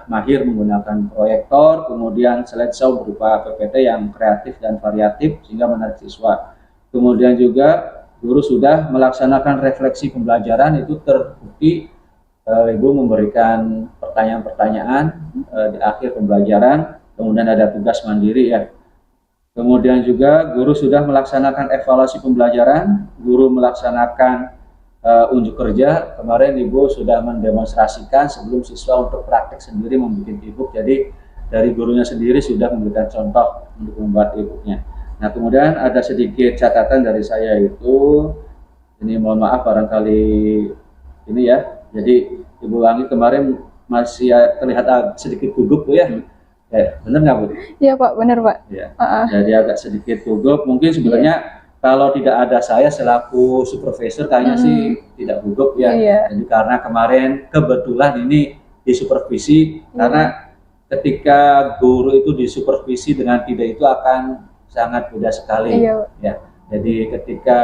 Speaker 1: mahir menggunakan proyektor, kemudian slideshow berupa PPT yang kreatif dan variatif sehingga menarik siswa. Kemudian juga guru sudah melaksanakan refleksi pembelajaran, itu terbukti Ibu memberikan pertanyaan-pertanyaan di akhir pembelajaran, kemudian ada tugas mandiri ya. Kemudian juga guru sudah melaksanakan evaluasi pembelajaran, guru melaksanakan unjuk kerja. Kemarin Ibu sudah mendemonstrasikan sebelum siswa untuk praktek sendiri membuat e-book, jadi dari gurunya sendiri sudah memberikan contoh untuk membuat e-booknya. Nah, kemudian ada sedikit catatan dari saya itu, ini mohon maaf barangkali ini ya, jadi Ibu Anggi kemarin masih terlihat sedikit gugup Bu ya. Bener nggak Bu?
Speaker 2: Iya Pak, bener Pak.
Speaker 1: Ya. Jadi agak sedikit gugup, mungkin sebenarnya kalau tidak ada saya selaku supervisor kayaknya sih tidak gugup ya. Jadi karena kemarin kebetulan ini disupervisi, karena ketika guru itu disupervisi dengan tidak itu akan sangat beda sekali ya. Jadi ketika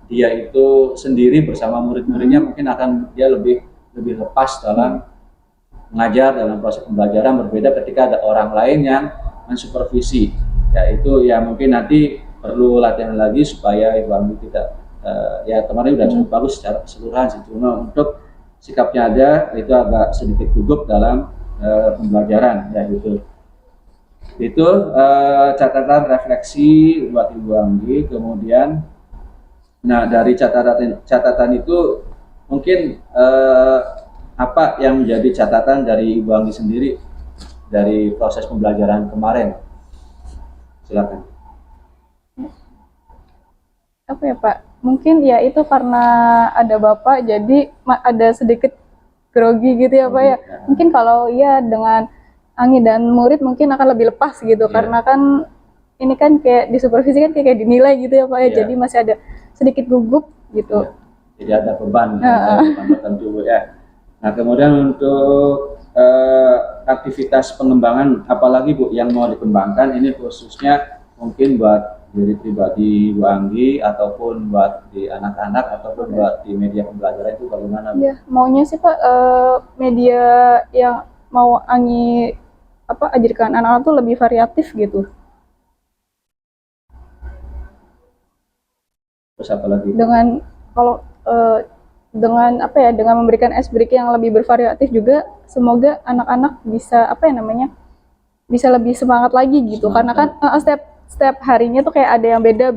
Speaker 1: dia itu sendiri bersama murid-muridnya mungkin akan dia lebih lepas dalam mengajar, dalam proses pembelajaran, berbeda ketika ada orang lain yang mensupervisi. Ya itu ya mungkin nanti perlu latihan lagi supaya Ibu Anggi tidak ya kemarin sudah cukup bagus secara keseluruhan sih, cuma untuk sikapnya ada itu agak sedikit gugup dalam pembelajaran ya gitu. Itu catatan refleksi buat Ibu Anggi. Kemudian nah dari catatan itu mungkin apa yang menjadi catatan dari Ibu Anggi sendiri dari proses pembelajaran kemarin? Silakan.
Speaker 2: Apa ya Pak, mungkin ya itu karena ada Bapak jadi ada sedikit grogi gitu ya Pak ya. Mungkin kalau ya dengan Anggi dan murid mungkin akan lebih lepas gitu, karena kan ini kan kayak disupervisi kan kayak dinilai gitu ya Pak ya. Jadi masih ada sedikit gugup gitu.
Speaker 1: Jadi ada beban tertentu ya. Nah, kemudian untuk aktivitas pengembangan apalagi Bu yang mau dikembangkan, ini khususnya mungkin buat diri pribadi Bu Anggi ataupun buat di anak-anak ataupun buat di media pembelajaran itu bagaimana Bu?
Speaker 2: Iya, maunya sih Pak media yang mau Anggi ajarkan anak-anak tuh lebih variatif gitu.
Speaker 1: Terus apa lagi?
Speaker 2: Dengan kalau dengan dengan memberikan ice breaking yang lebih bervariatif juga, semoga anak-anak bisa bisa lebih semangat lagi gitu. Karena kan setiap harinya tuh kayak ada yang beda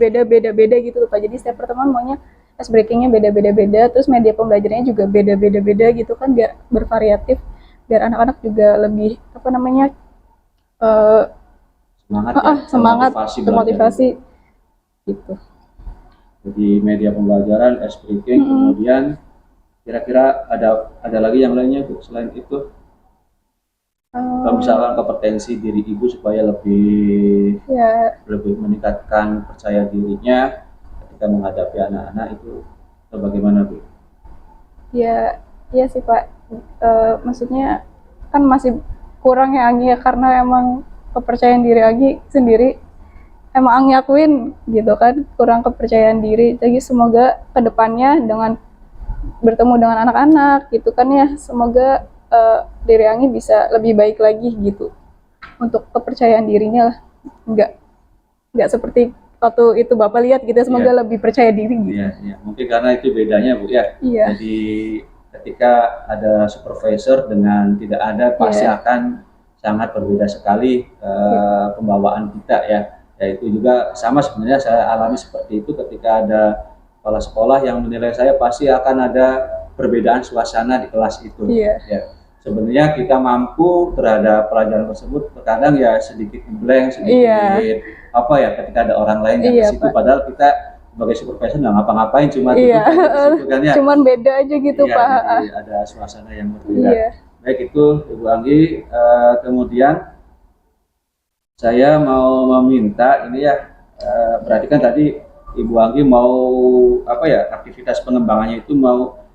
Speaker 2: gitu tuh Pak. Jadi setiap pertemuan maunya ice breakingnya beda, terus media pembelajarannya juga beda gitu kan, biar bervariatif, biar anak-anak juga lebih apa namanya
Speaker 1: Semangat ya,
Speaker 2: semangat,
Speaker 1: termotivasi belajar.
Speaker 2: termotivasi gitu.
Speaker 1: Jadi media pembelajaran, ice breaking, kemudian kira-kira ada lagi yang lainnya Bu selain itu? Kalau misalkan kompetensi diri ibu supaya lebih meningkatkan percaya dirinya ketika menghadapi anak-anak itu bagaimana Bu?
Speaker 2: Ya, iya sih Pak. Maksudnya kan masih kurang ya Anggi ya, karena emang kepercayaan diri Anggi sendiri emang Anggi akuin gitu kan, kurang kepercayaan diri. Jadi semoga kedepannya dengan bertemu dengan anak-anak gitu kan ya, semoga diri Anggi bisa lebih baik lagi gitu untuk kepercayaan dirinya lah, nggak seperti waktu itu Bapak lihat gitu, semoga lebih percaya diri gitu.
Speaker 1: Iya. Mungkin karena itu bedanya Bu ya.
Speaker 2: Iya.
Speaker 1: Jadi ketika ada supervisor dengan tidak ada pasti akan sangat berbeda sekali pembawaan kita ya. Ya itu juga sama sebenarnya saya alami seperti itu ketika ada kepala sekolah yang menilai saya, pasti akan ada perbedaan suasana di kelas itu.
Speaker 2: Iya.
Speaker 1: Ya. Sebenarnya kita mampu terhadap pelajaran tersebut, terkadang ya sedikit blank, sedikit apa ya ketika ada orang lain yang di situ, padahal kita sebagai supervisor nggak ngapa-ngapain, cuma duduk di situ kan ya.
Speaker 2: Cuman beda aja gitu Pak.
Speaker 1: Jadi ada suasana yang berbeda. Baik itu Ibu Anggi, kemudian saya mau meminta ini ya, berarti kan tadi Ibu Anggi mau apa ya, aktivitas pengembangannya itu mau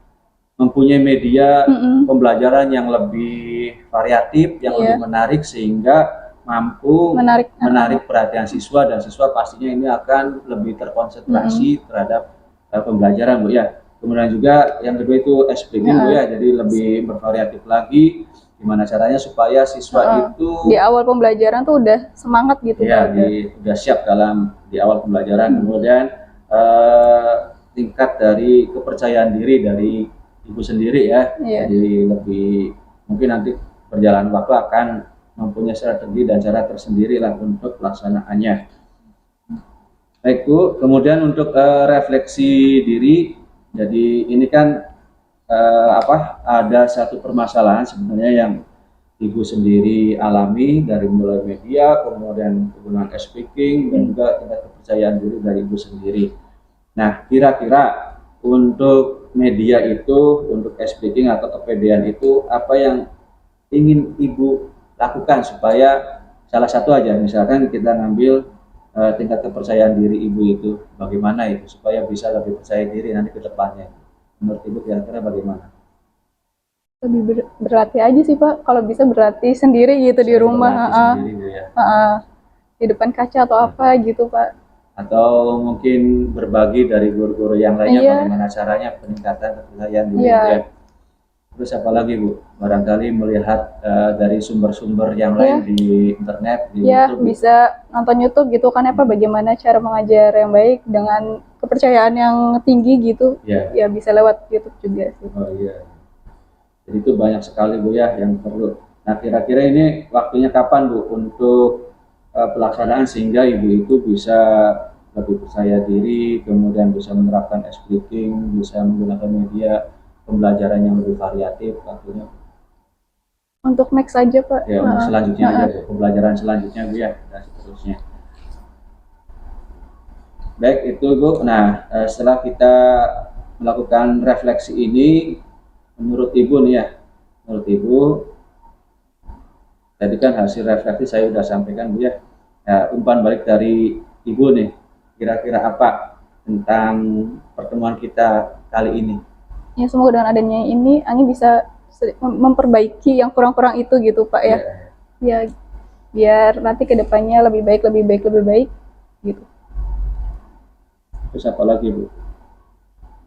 Speaker 1: mempunyai media pembelajaran yang lebih variatif, yang lebih menarik, sehingga mampu menarik perhatian siswa, dan siswa pastinya ini akan lebih terkonsentrasi terhadap pembelajaran Bu ya. Kemudian juga yang kedua itu SPG Bu ya, jadi lebih bervariatif lagi. Gimana caranya supaya siswa itu
Speaker 2: di awal pembelajaran tuh udah semangat gitu
Speaker 1: ya, udah siap di awal pembelajaran. Kemudian tingkat dari kepercayaan diri dari ibu sendiri ya, jadi lebih mungkin nanti berjalan waktu akan mempunyai strategi dan cara tersendiri lah untuk pelaksanaannya. Baik Bu, kemudian untuk refleksi diri, jadi ini kan ada satu permasalahan sebenarnya yang ibu sendiri alami dari mulai media, kemudian penggunaan speaking, dan juga tingkat kepercayaan diri dari ibu sendiri. Nah, kira-kira untuk media itu, untuk speaking atau kepedean itu, apa yang ingin ibu lakukan supaya salah satu aja, misalkan kita ngambil tingkat kepercayaan diri ibu itu, bagaimana itu supaya bisa lebih percaya diri nanti ke depannya. Menurut ibu kira-kira bagaimana?
Speaker 2: Lebih berlatih aja sih Pak, kalau bisa berlatih sendiri gitu di rumah,
Speaker 1: sendiri, Bu, ya.
Speaker 2: Di depan kaca atau apa gitu Pak.
Speaker 1: Atau mungkin berbagi dari guru-guru yang lainnya bagaimana caranya peningkatan kepercayaan diri ya. Terus apalagi Bu, barangkali melihat dari sumber-sumber yang lain di internet, di YouTube.
Speaker 2: Bisa nonton YouTube gitu kan, bagaimana cara mengajar yang baik dengan kepercayaan yang tinggi gitu. Ya bisa lewat YouTube juga sih.
Speaker 1: Oh iya. Jadi itu banyak sekali Bu ya yang perlu. Nah, kira-kira ini waktunya kapan Bu untuk pelaksanaan sehingga ibu itu bisa lebih percaya diri, kemudian bisa menerapkan speaking, bisa menggunakan media pembelajaran yang lebih variatif waktunya?
Speaker 2: Untuk next aja Pak.
Speaker 1: Ya, untuk selanjutnya aja Bu, pembelajaran selanjutnya Bu ya, dan seterusnya. Baik itu Bu. Nah, setelah kita melakukan refleksi ini, menurut Ibu nih ya, menurut Ibu, tadi kan hasil refleksi saya sudah sampaikan Bu ya. Umpan balik dari Ibu nih, kira-kira apa tentang pertemuan kita kali ini?
Speaker 2: Ya semoga dengan adanya ini Anggi bisa memperbaiki yang kurang-kurang itu gitu Pak ya. Ya biar nanti kedepannya lebih baik gitu.
Speaker 1: Terus apa lagi Bu?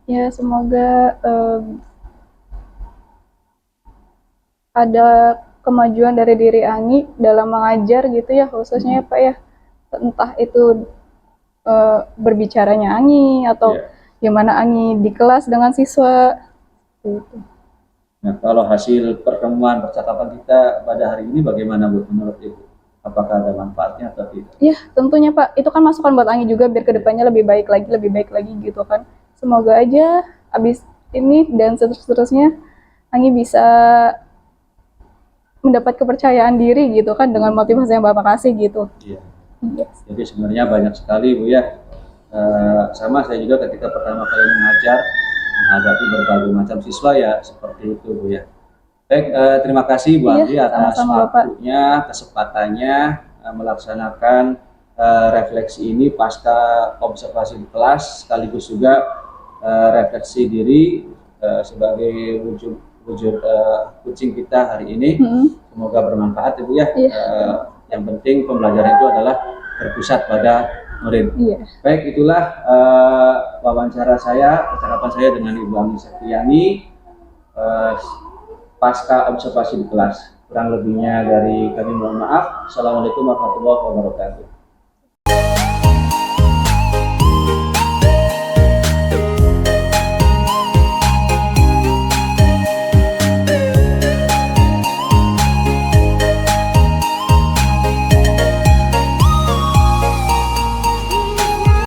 Speaker 2: Ya semoga ada kemajuan dari diri Anggi dalam mengajar gitu ya, khususnya Pak ya, entah itu berbicaranya Anggi atau gimana Anggi di kelas dengan siswa gitu.
Speaker 1: Nah, kalau hasil pertemuan percakapan kita pada hari ini bagaimana Bu menurut Ibu? apakah ada manfaatnya atau tidak?
Speaker 2: Ya, tentunya Pak. Itu kan masukan buat Anggi juga biar kedepannya lebih baik lagi gitu kan. Semoga aja abis ini dan seterusnya Anggi bisa mendapat kepercayaan diri gitu kan dengan motivasi yang Bapak kasih gitu.
Speaker 1: Iya.
Speaker 2: Yes.
Speaker 1: Jadi sebenarnya banyak sekali Bu ya. Sama saya juga ketika pertama kali mengajar menghadapi berbagai macam siswa ya seperti itu Bu ya. Baik, terima kasih Bu Anggi atas
Speaker 2: sama-sama, Bapak.
Speaker 1: waktunya, kesempatannya melaksanakan refleksi ini pasca observasi di kelas, sekaligus juga refleksi diri sebagai wujud kucing kita hari ini. Semoga bermanfaat Ibu ya. Yang penting pembelajaran itu adalah berpusat pada murid. Baik, itulah wawancara saya, percakapan saya dengan Ibu Anggi Septiani pasca observasi di kelas. Kurang lebihnya dari kami mohon maaf. Assalamualaikum warahmatullahi wabarakatuh.